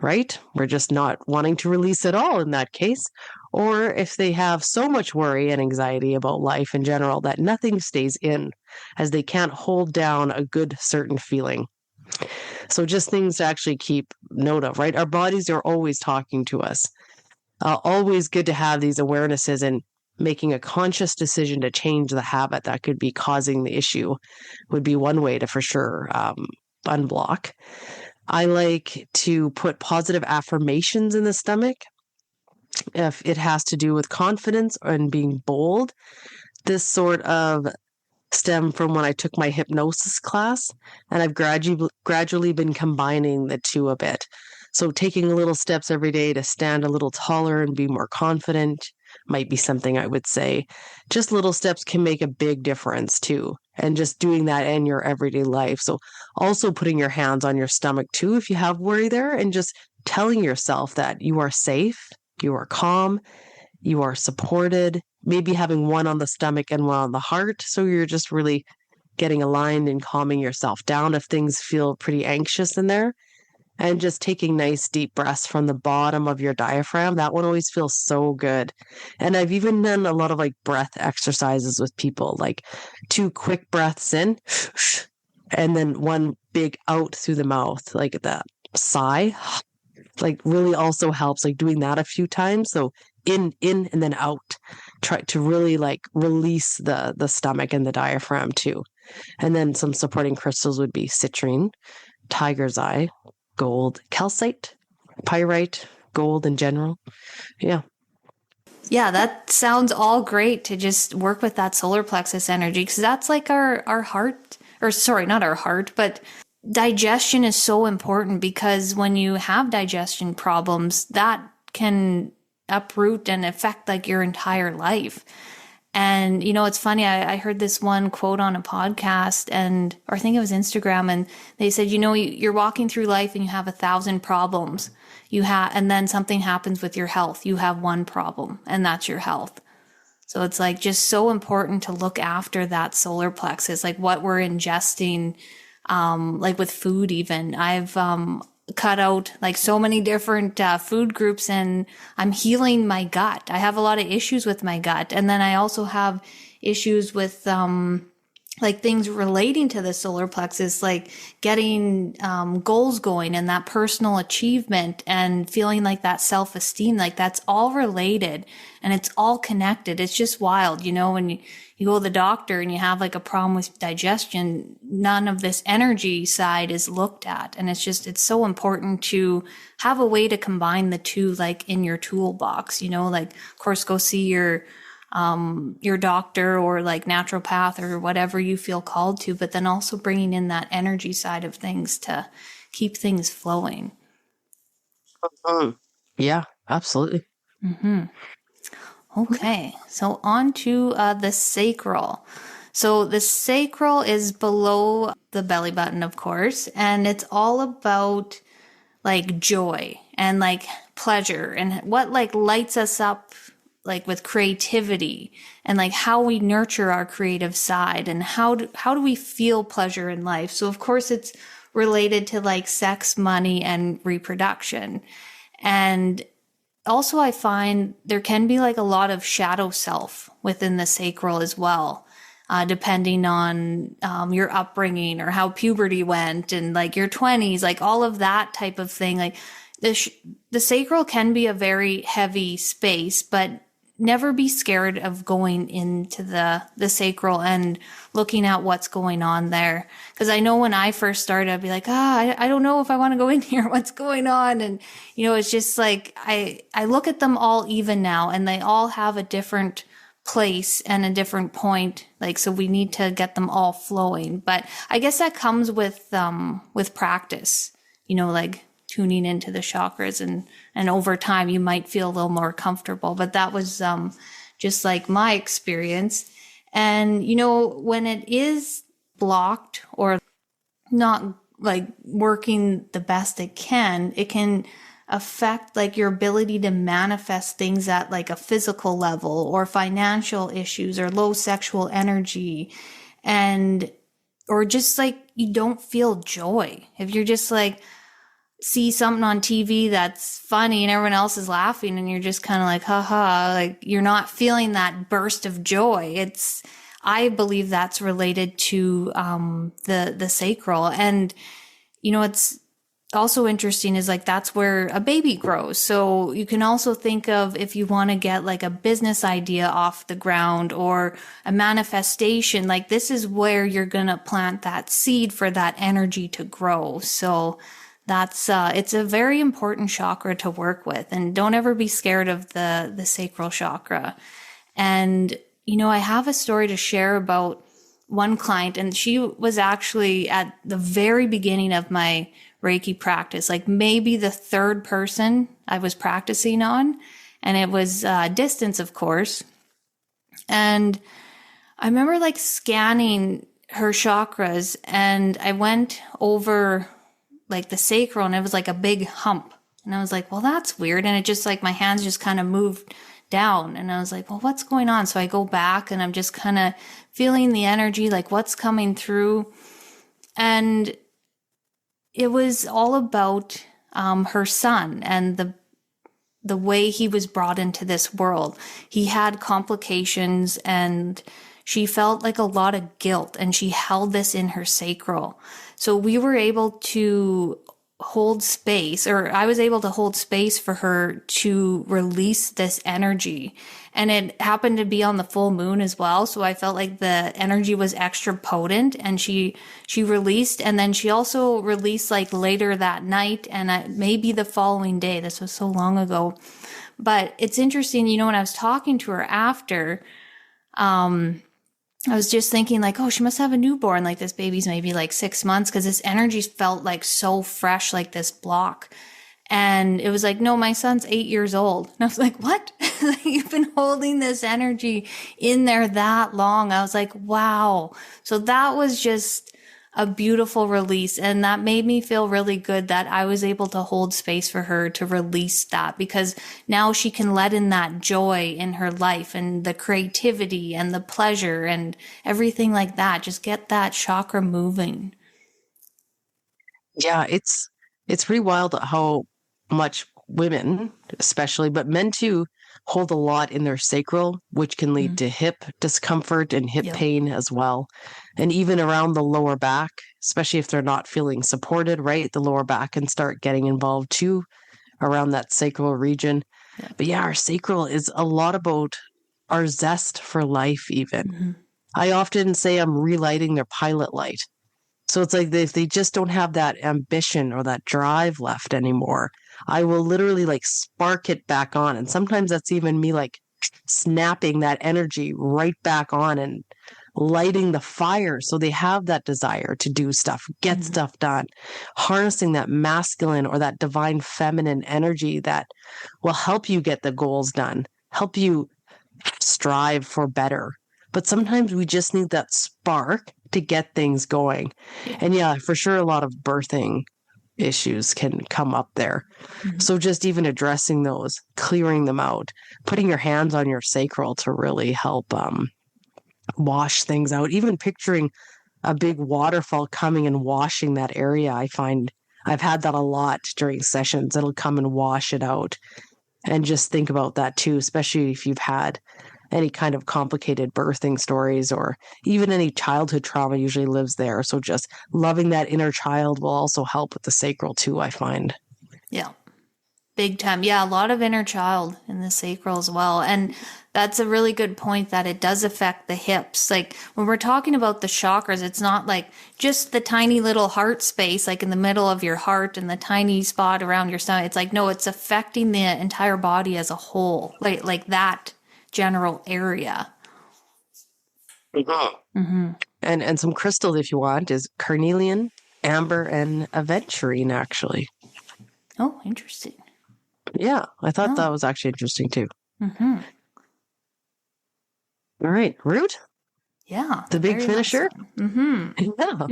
right? We're just not wanting to release at all in that case. Or if they have so much worry and anxiety about life in general that nothing stays in, as they can't hold down a good certain feeling. So just things to actually keep note of, right? Our bodies are always talking to us. Always good to have these awarenesses and making a conscious decision to change the habit that could be causing the issue would be one way to for sure unblock. I like to put positive affirmations in the stomach. If it has to do with confidence and being bold, this sort of stem from when I took my hypnosis class, and I've gradually been combining the two a bit. So taking little steps every day to stand a little taller and be more confident might be something I would say. Just little steps can make a big difference too. And just doing that in your everyday life. So also putting your hands on your stomach too, if you have worry there, and just telling yourself that you are safe, you are calm, you are supported, maybe having one on the stomach and one on the heart. So you're just really getting aligned and calming yourself down if things feel pretty anxious in there. And just taking nice deep breaths from the bottom of your diaphragm. That one always feels so good. And I've even done a lot of like breath exercises with people, like 2 quick breaths in and then 1 big out through the mouth, like that sigh, like really also helps, like doing that a few times. So in and then out. Try to really like release the stomach and the diaphragm too. And then some supporting crystals would be citrine, tiger's eye, gold, calcite, pyrite, gold in general. Yeah. Yeah, that sounds all great to just work with that solar plexus energy, because that's like our heart, or sorry, not our heart, but digestion is so important, because when you have digestion problems, that can uproot and affect like your entire life. And, it's funny, I heard this one quote on a podcast or I think it was Instagram, and they said, you're walking through life and you have 1,000 problems. And then something happens with your health. You have one problem, and that's your health. So it's like just so important to look after that solar plexus, like what we're ingesting, like with food even. I've, cut out like so many different food groups, and I'm healing my gut. I have a lot of issues with my gut. And then I also have issues with like things relating to the solar plexus, like getting goals going and that personal achievement and feeling like that self-esteem, like that's all related and it's all connected. It's just wild, when you go to the doctor and you have like a problem with digestion, none of this energy side is looked at. And it's so important to have a way to combine the two, like in your toolbox, like of course go see your doctor or like naturopath or whatever you feel called to, but then also bringing in that energy side of things to keep things flowing. Yeah, absolutely. Okay, so on to the sacral. So the sacral is below the belly button, of course, and it's all about like joy and like pleasure and what like lights us up like with creativity and like how we nurture our creative side and how do we feel pleasure in life. So of course it's related to like sex, money, and reproduction. And also I find there can be like a lot of shadow self within the sacral as well. Depending on your upbringing or how puberty went and like your 20s, like all of that type of thing. Like the sacral can be a very heavy space, but never be scared of going into the sacral and looking at what's going on there. Because I know when I first started, I'd be like, I don't know if I want to go in here. What's going on? And, it's just like, I look at them all even now and they all have a different place and a different point. Like, so we need to get them all flowing. But I guess that comes with practice, like tuning into the chakras and over time you might feel a little more comfortable. But that was just like my experience. And, when it is blocked or not like working the best it can affect like your ability to manifest things at like a physical level or financial issues or low sexual energy or just like you don't feel joy. If you're just like see something on TV that's funny and everyone else is laughing and you're just kind of like, haha, like you're not feeling that burst of joy. I believe that's related to the sacral. And, it's also interesting is like that's where a baby grows. So you can also think of if you want to get like a business idea off the ground or a manifestation, like this is where you're going to plant that seed for that energy to grow. So that's it's a very important chakra to work with, and don't ever be scared of the sacral chakra. And I have a story to share about one client, and she was actually at the very beginning of my Reiki practice, like maybe the third person I was practicing on, and it was distance, of course. And I remember like scanning her chakras, and I went over like the sacral and it was like a big hump. And I was like, well, that's weird. And it just like my hands just kind of moved down. And I was like, well, what's going on? So I go back and I'm just kind of feeling the energy, like what's coming through. And it was all about her son and the way he was brought into this world. He had complications and she felt like a lot of guilt and she held this in her sacral. So we were able to hold space, or I was able to hold space for her to release this energy. And it happened to be on the full moon as well. So I felt like the energy was extra potent and she released. And then she also released like later that night and maybe the following day. This was so long ago. But it's interesting, when I was talking to her after, I was just thinking like, oh, she must have a newborn. Like this baby's maybe like 6 months because this energy felt like so fresh, like this block. And it was like, no, my son's 8 years old. And I was like, what? You've been holding this energy in there that long. I was like, wow. So that was just a beautiful release. And that made me feel really good that I was able to hold space for her to release that, because now she can let in that joy in her life and the creativity and the pleasure and everything like that. Just get that chakra moving. Yeah, it's pretty wild how much women, especially, but men too, hold a lot in their sacral, which can lead to hip discomfort and hip pain as well. And even around the lower back, especially if they're not feeling supported, right? The lower back can start getting involved too around that sacral region. Yeah. But yeah, our sacral is a lot about our zest for life, even. I often say I'm relighting their pilot light. So it's like if they just don't have that ambition or that drive left anymore, I will literally like spark it back on. And sometimes that's even me like snapping that energy right back on and lighting the fire so they have that desire to do stuff, get stuff done, harnessing that masculine or that divine feminine energy that will help you get the goals done, help you strive for better. But sometimes we just need that spark to get things going. And yeah, for sure, a lot of birthing issues can come up there. So just even addressing those, clearing them out, putting your hands on your sacral to really help wash things out, even picturing a big waterfall coming and washing that area. I find I've had that a lot during sessions. It'll come and wash it out. And just think about that too, especially if you've had any kind of complicated birthing stories or even any childhood trauma usually lives there. So just loving that inner child will also help with the sacral too, I find. Yeah. Big time. Yeah, a lot of inner child in the sacral as well. And that's a really good point that it does affect the hips. Like when we're talking about the chakras, it's not like just the tiny little heart space, like in the middle of your heart and the tiny spot around your stomach. It's like, no, it's affecting the entire body as a whole, like that general area. And some crystals, if you want, is carnelian, amber, and aventurine, actually. Oh, interesting. Yeah, I thought that was actually interesting too. All right, root? Yeah. The big finisher? Yeah.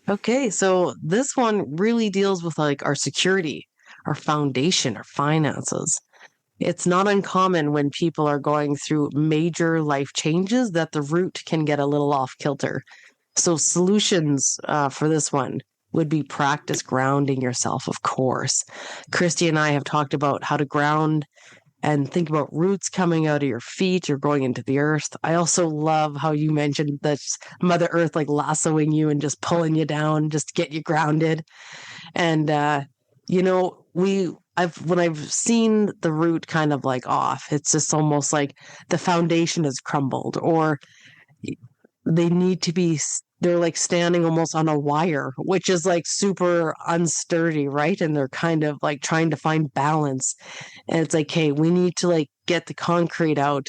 Okay, so this one really deals with like our security, our foundation, our finances. It's not uncommon when people are going through major life changes that the root can get a little off kilter. So solutions for this one would be practice grounding yourself, of course. Christy and I have talked about how to ground and think about roots coming out of your feet or going into the earth. I also love how you mentioned that Mother Earth like lassoing you and just pulling you down just to get you grounded. And you know, when I've seen the root kind of like off, it's just almost like the foundation has crumbled or they need to be, they're like standing almost on a wire, which is like super unsturdy, right? And they're kind of like trying to find balance. And it's like, hey, we need to like get the concrete out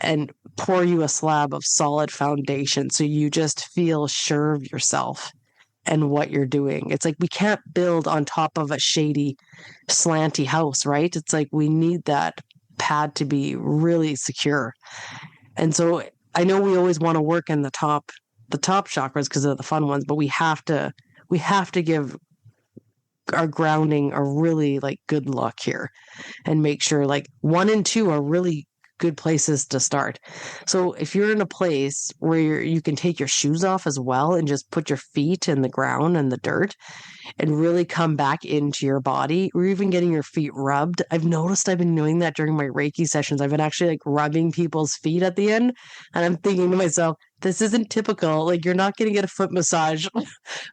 and pour you a slab of solid foundation so you just feel sure of yourself and what you're doing. It's like we can't build on top of a shady, slanty house, right? It's like we need that pad to be really secure. And so I know we always want to work in the top chakras because they're the fun ones, but we have to give our grounding a really like good look here and make sure like 1 and 2 are really good places to start. So if you're in a place where you can take your shoes off as well and just put your feet in the ground and the dirt and really come back into your body, or even getting your feet rubbed. I've noticed I've been doing that during my Reiki sessions. I've been actually like rubbing people's feet at the end, and I'm thinking to myself, this isn't typical. Like, you're not going to get a foot massage,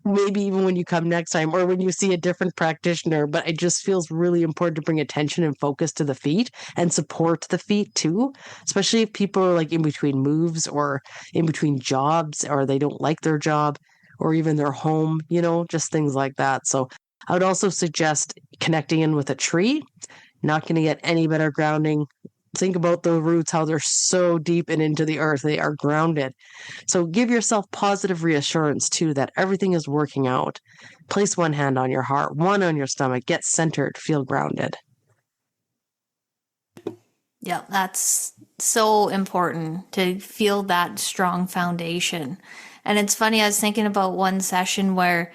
maybe even when you come next time or when you see a different practitioner. But it just feels really important to bring attention and focus to the feet and support the feet too, especially if people are like in between moves or in between jobs or they don't like their job or even their home, you know, just things like that. So I would also suggest connecting in with a tree. Not going to get any better grounding. Think about the roots, how they're so deep and into the earth. They are grounded. So give yourself positive reassurance too that everything is working out. Place one hand on your heart, one on your stomach. Get centered, feel grounded. Yeah, that's so important to feel that strong foundation. And it's funny, I was thinking about one session where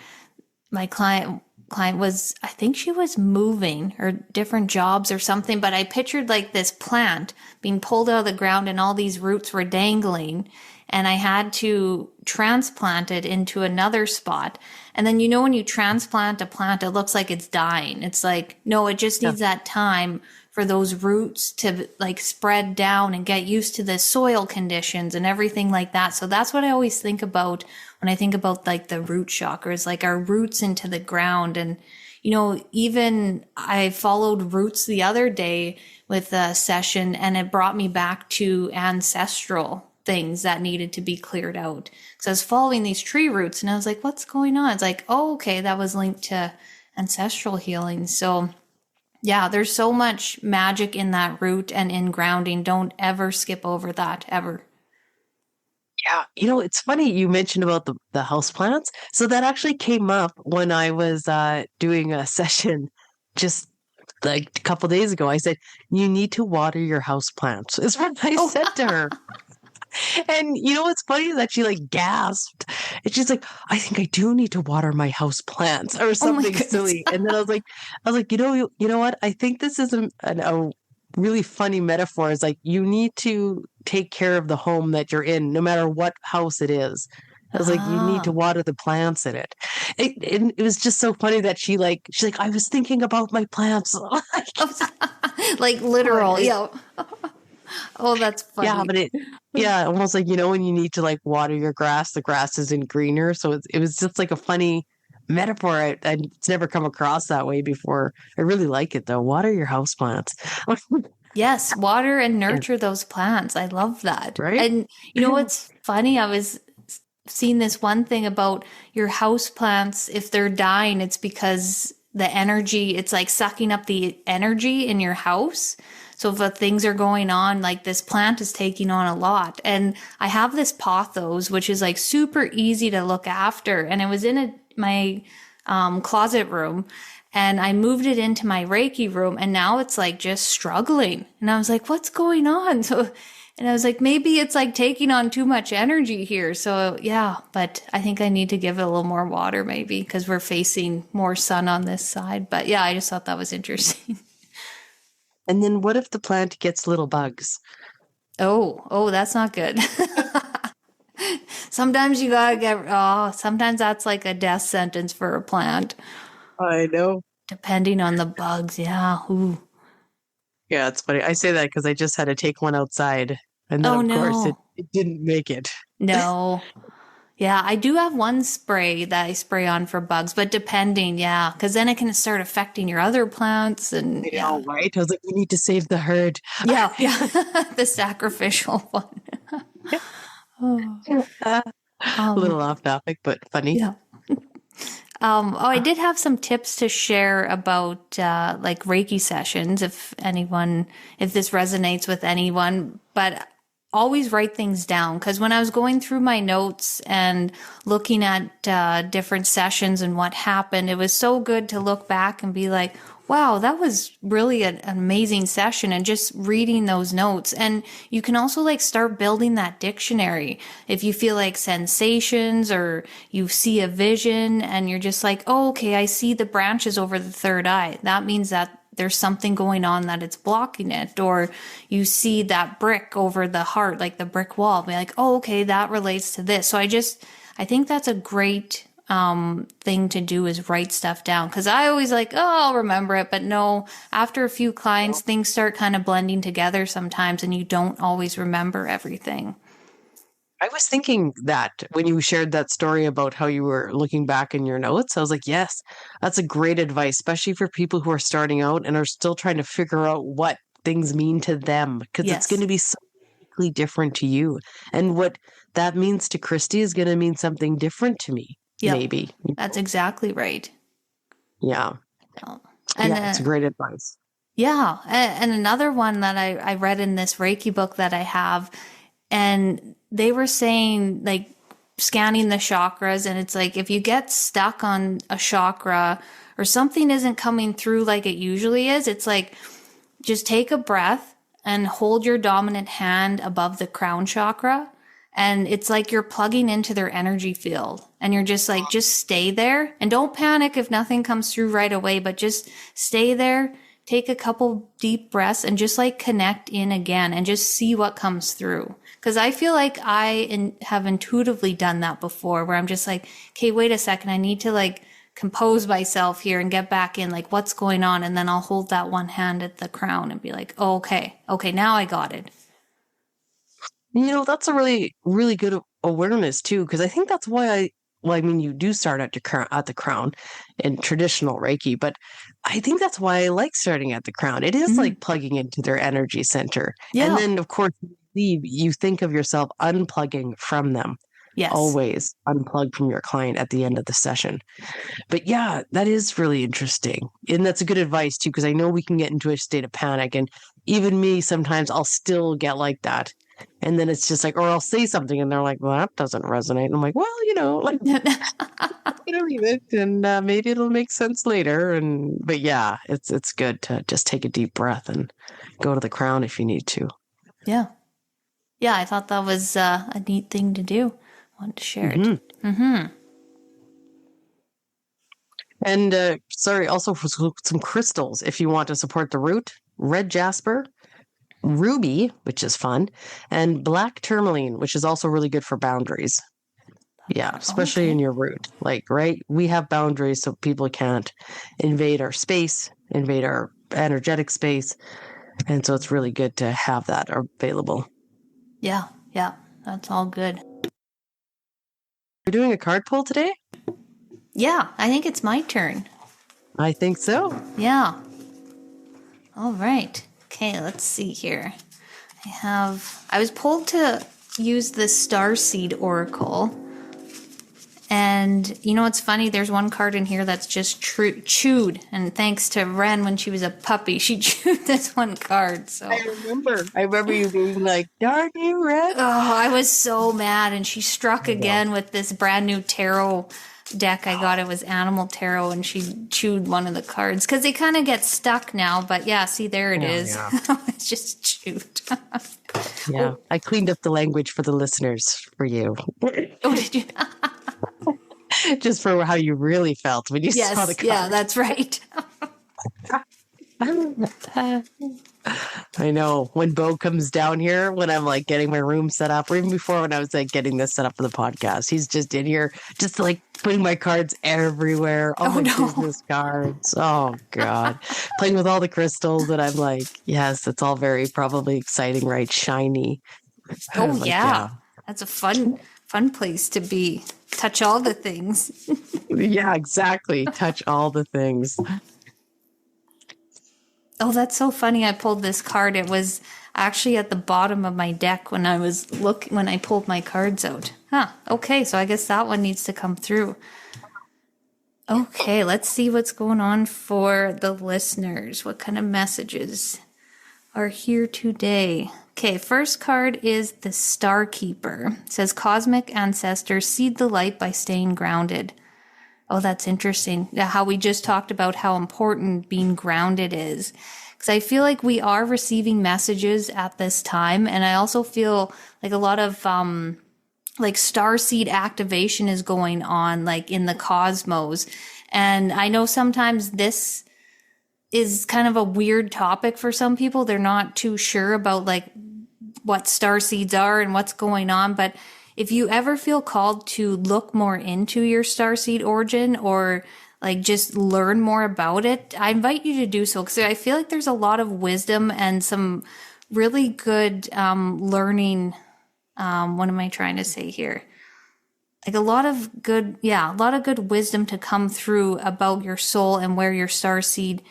my client was, I think she was moving or different jobs or something, but I pictured like this plant being pulled out of the ground and all these roots were dangling, and I had to transplant it into another spot. And then, you know, when you transplant a plant, it looks like it's dying. It's like, no, it just needs that time for those roots to like spread down and get used to the soil conditions and everything like that. So that's what I always think about when I think about like the root chakras, like our roots into the ground. And, you know, even I followed roots the other day with a session, and it brought me back to ancestral things that needed to be cleared out. Because I was following these tree roots and I was like, what's going on? It's like, oh, okay, that was linked to ancestral healing. So yeah, there's so much magic in that root and in grounding. Don't ever skip over that, ever. Yeah, you know, it's funny you mentioned about the house plants. So that actually came up when I was doing a session just like a couple days ago. I said, you need to water your house plants, is what I said to her. And you know what's funny is that she like gasped. And she's like, I think I do need to water my house plants or something silly. And then I was like, you know what? I think this is a really funny metaphor. It's like you need to take care of the home that you're in, no matter what house it is. I was like, you need to water the plants in it. It was just so funny that she's like, I was thinking about my plants. Like literal, yeah. Oh, that's funny. Yeah, almost like, you know, when you need to like water your grass, the grass isn't greener. So it was just like a funny metaphor. It's never come across that way before. I really like it though. Water your house plants. Yes, water and nurture those plants. I love that. Right? And you know what's funny? I was seeing this one thing about your house plants. If they're dying, it's because the energy, it's like sucking up the energy in your house. So if things are going on, like this plant is taking on a lot. And I have this pothos, which is like super easy to look after. And it was in my closet room, and I moved it into my Reiki room, and now it's like just struggling. And I was like, what's going on? And I was like, maybe it's like taking on too much energy here. So yeah, but I think I need to give it a little more water maybe because we're facing more sun on this side. But yeah, I just thought that was interesting. And then what if the plant gets little bugs? Oh, that's not good. Sometimes you gotta sometimes that's like a death sentence for a plant. I know. Depending on the bugs, yeah. Ooh. Yeah, it's funny. I say that because I just had to take one outside. And then, of course, it didn't make it. No. Yeah, I do have one spray that I spray on for bugs, but depending, yeah, because then it can start affecting your other plants. And I know, right? I was like, we need to save the herd. Yeah. The sacrificial one. A little off topic, but funny. Yeah. I did have some tips to share about like Reiki sessions, if this resonates with anyone, but always write things down. Because when I was going through my notes and looking at different sessions and what happened, it was so good to look back and be like, wow, that was really an amazing session, and just reading those notes. And you can also like start building that dictionary. If you feel like sensations or you see a vision and you're just like, oh, okay, I see the branches over the third eye. That means that there's something going on that it's blocking it. Or you see that brick over the heart, like the brick wall. Be like, oh, okay, that relates to this. So I think that's a great thing to do, is write stuff down. Cause I always like, oh, I'll remember it. But no, after a few clients, things start kind of blending together sometimes, and you don't always remember everything. I was thinking that when you shared that story about how you were looking back in your notes, I was like, yes, that's a great advice, especially for people who are starting out and are still trying to figure out what things mean to them, because it's going to be so uniquely different to you. And what that means to Christy is going to mean something different to me. Yep. Maybe. That's exactly right. Yeah. And it's great advice. Yeah. And another one that I read in this Reiki book that I have, and they were saying like scanning the chakras, and it's like if you get stuck on a chakra or something isn't coming through like it usually is, it's like just take a breath and hold your dominant hand above the crown chakra. And it's like you're plugging into their energy field, and you're just like, just stay there and don't panic if nothing comes through right away, but just stay there, take a couple deep breaths, and just like connect in again and just see what comes through. Cause I feel like I have intuitively done that before, where I'm just like, okay, wait a second. I need to like compose myself here and get back in, like, what's going on? And then I'll hold that one hand at the crown and be like, oh, okay, now I got it. That's a really, really good awareness too, because I think that's why you do start at the crown in traditional Reiki, but I think that's why I like starting at the crown. It is like plugging into their energy center. Yeah. And then, of course, you think of yourself unplugging from them. Yes. Always unplug from your client at the end of the session. But yeah, that is really interesting. And that's a good advice too, because I know we can get into a state of panic. And even me, sometimes I'll still get like that. And then it's just like, or I'll say something and they're like, well, that doesn't resonate. And I'm like, well, like, leave it and maybe it'll make sense later. But yeah, it's good to just take a deep breath and go to the crown if you need to. Yeah. Yeah, I thought that was a neat thing to do. I wanted to share it. And also for some crystals, if you want to support the root, red jasper, ruby, which is fun, and black tourmaline, which is also really good for boundaries. Yeah, especially in your root. Like, right, we have boundaries so people can't invade our space, invade our energetic space. And so it's really good to have that available. Yeah, that's all good. We're doing a card pull today? Yeah, I think it's my turn. I think so. Yeah. All right. Okay, let's see here. I was pulled to use the Starseed Oracle. And it's funny, there's one card in here that's just chewed. And thanks to Ren, when she was a puppy, she chewed this one card. So I remember you being like, darn you, Ren. Oh, I was so mad. And she struck again with this brand new tarot deck I got. It was Animal Tarot, and she chewed one of the cards because they kind of get stuck now. But yeah, see, there it is. Yeah. It's just chewed. Yeah, I cleaned up the language for the listeners for you. Oh, did you? Just for how you really felt when you saw the card. Yeah, that's right. I know when Bo comes down here, when I'm like getting my room set up, or even before when I was like getting this set up for the podcast, he's just in here, just like putting my cards everywhere, all my business cards. Oh God, playing with all the crystals, and I'm like, yes, it's all very probably exciting, right? Shiny. Oh like, yeah, that's a fun place to be. Touch all the things. Yeah, exactly. Touch all the things. Oh, that's so funny. I pulled this card. It was actually at the bottom of my deck when I pulled my cards out. Huh. Okay, so I guess that one needs to come through. Okay, let's see what's going on for the listeners. What kind of messages are here today? Okay, first card is the Star Keeper. It says, Cosmic Ancestors, seed the light by staying grounded. Oh, that's interesting. How we just talked about how important being grounded is. Because I feel like we are receiving messages at this time. And I also feel like a lot of like starseed activation is going on, like in the cosmos. And I know sometimes this is kind of a weird topic for some people. They're not too sure about like what starseeds are and what's going on. But if you ever feel called to look more into your starseed origin or like just learn more about it, I invite you to do so, because I feel like there's a lot of wisdom and some really good learning. What am I trying to say here? Like a lot of good wisdom to come through about your soul and where your starseed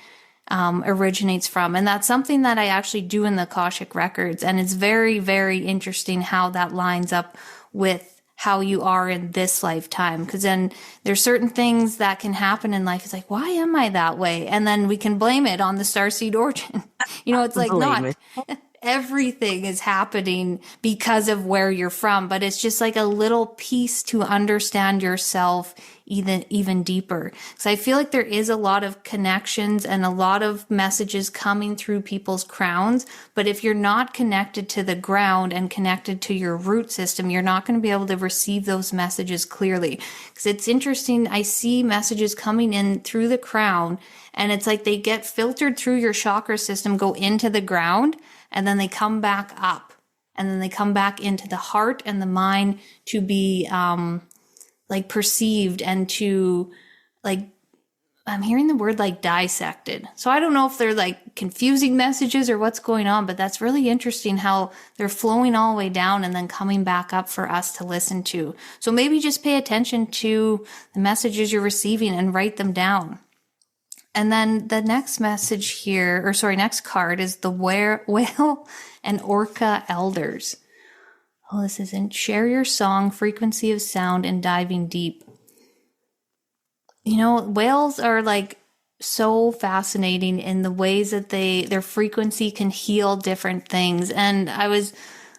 originates from. And that's something that I actually do in the Akashic Records. And it's very, very interesting how that lines up with how you are in this lifetime. Because then there's certain things that can happen in life. It's like, why am I that way? And then we can blame it on the starseed origin. It's like not everything is happening because of where you're from, but it's just like a little piece to understand yourself even deeper. So I feel like there is a lot of connections and a lot of messages coming through people's crowns. But if you're not connected to the ground and connected to your root system, you're not going to be able to receive those messages clearly. Because it's interesting. I see messages coming in through the crown, and it's like they get filtered through your chakra system, go into the ground, and then they come back up, and then they come back into the heart and the mind to be like perceived and to like I'm hearing the word like dissected. So I don't know if they're like confusing messages or what's going on, but that's really interesting how they're flowing all the way down and then coming back up for us to listen to. So maybe just pay attention to the messages you're receiving and write them down. And then the next message here, or sorry, next card is the whale and orca elders. Oh, this isn't. Share your song, frequency of sound, and diving deep. You know, whales are like so fascinating in the ways that their frequency can heal different things. And I was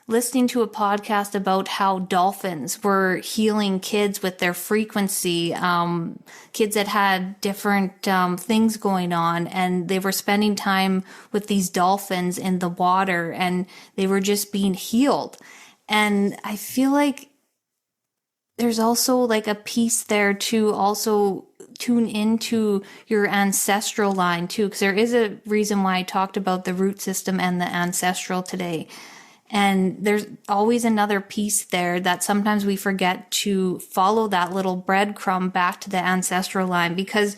listening to a podcast about how dolphins were healing kids with their frequency, kids that had different things going on, and they were spending time with these dolphins in the water, and they were just being healed. And I feel like there's also like a piece there to also tune into your ancestral line too, because there is a reason why I talked about the root system and the ancestral today. And there's always another piece there that sometimes we forget to follow that little breadcrumb back to the ancestral line, because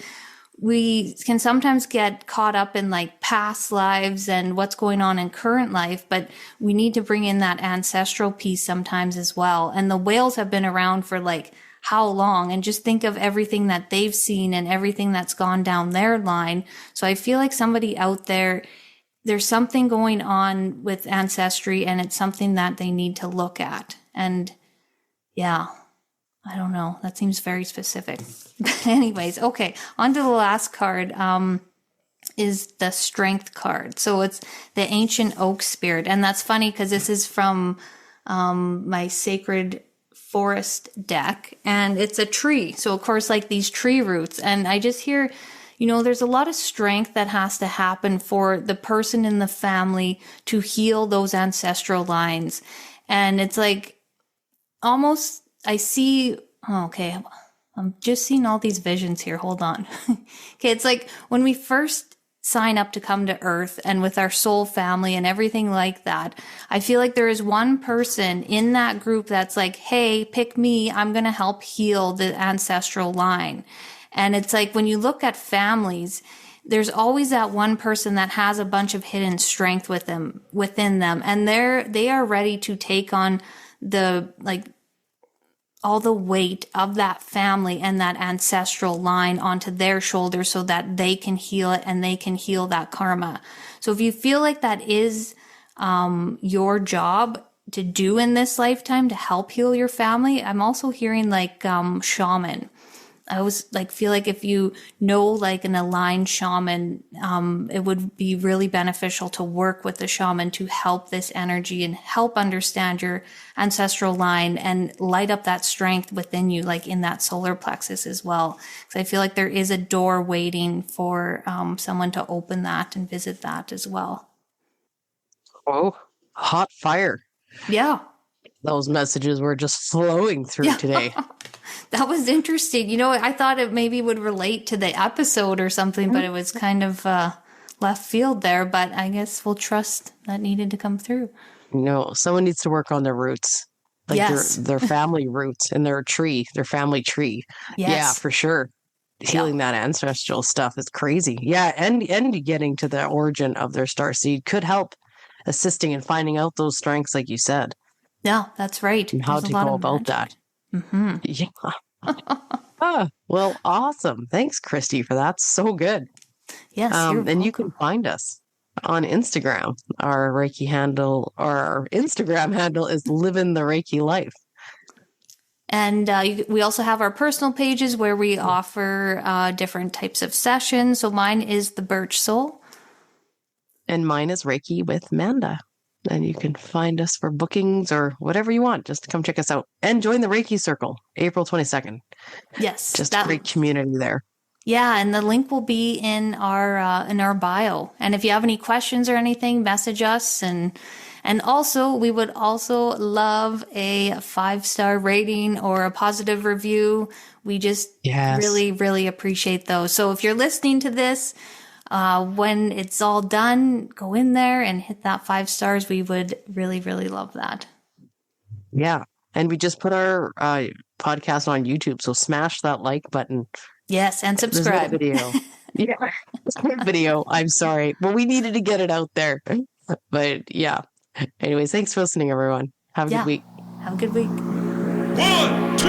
we can sometimes get caught up in like past lives and what's going on in current life, but we need to bring in that ancestral piece sometimes as well. And the whales have been around for like how long? And just think of everything that they've seen and everything that's gone down their line. So I feel like somebody out there, there's something going on with ancestry, and it's something that they need to look at. And yeah, I don't know. That seems very specific. Anyways, okay. On to the last card is the strength card. So it's the ancient oak spirit. And that's funny because this is from my sacred forest deck, and it's a tree. So of course, like these tree roots. And I just hear, you know, there's a lot of strength that has to happen for the person in the family to heal those ancestral lines. And it's like almost, I see, okay, I'm just seeing all these visions here. Hold on. Okay, it's like when we first sign up to come to Earth and with our soul family and everything like that, I feel like there is one person in that group that's like, hey, pick me. I'm going to help heal the ancestral line. And it's like when you look at families, there's always that one person that has a bunch of hidden strength within them. And they are ready to take on the, like, all the weight of that family and that ancestral line onto their shoulders so that they can heal it and they can heal that karma. So if you feel like that is your job to do in this lifetime to help heal your family, I'm also hearing like shaman. I always like feel like if you know like an aligned shaman, it would be really beneficial to work with the shaman to help this energy and help understand your ancestral line and light up that strength within you, like in that solar plexus as well. So I feel like there is a door waiting for someone to open that and visit that as well. Oh, hot fire. Yeah. Those messages were just flowing through today. That was interesting. You know, I thought it maybe would relate to the episode or something, but it was kind of left field there. But I guess we'll trust that needed to come through. No, someone needs to work on their roots, like yes. their family roots and their family tree. Yes. Yeah, for sure. Healing that ancestral stuff is crazy. Yeah, and getting to the origin of their star seed could help assisting in finding out those strengths, like you said. Yeah, that's right. And how to go about that. Mm-hmm. Yeah. Well, awesome. Thanks, Christy, for that. So good. Yes. And you can find us on Instagram. Our Reiki handle, or our Instagram handle is Living the Reiki Life. And we also have our personal pages where we offer different types of sessions. So mine is the Birch Soul. And mine is Reiki with Manda. And you can find us for bookings or whatever you want. Just come check us out and join the Reiki Circle, April 22nd. Yes. Just a great community there. Yeah. And the link will be in our bio. And if you have any questions or anything, message us. And also, we would also love a 5-star rating or a positive review. We just really, really appreciate those. So if you're listening to this, when it's all done, go in there and hit that 5 stars. We would really, really love that. Yeah. And we just put our podcast on YouTube. So smash that like button Yes, and There's no subscribe. video. Yeah, it's no video. I'm sorry. But we needed to get it out there. But yeah. Anyways, thanks for listening, everyone. Have a good Yeah. week. Have a good week. 1, 2,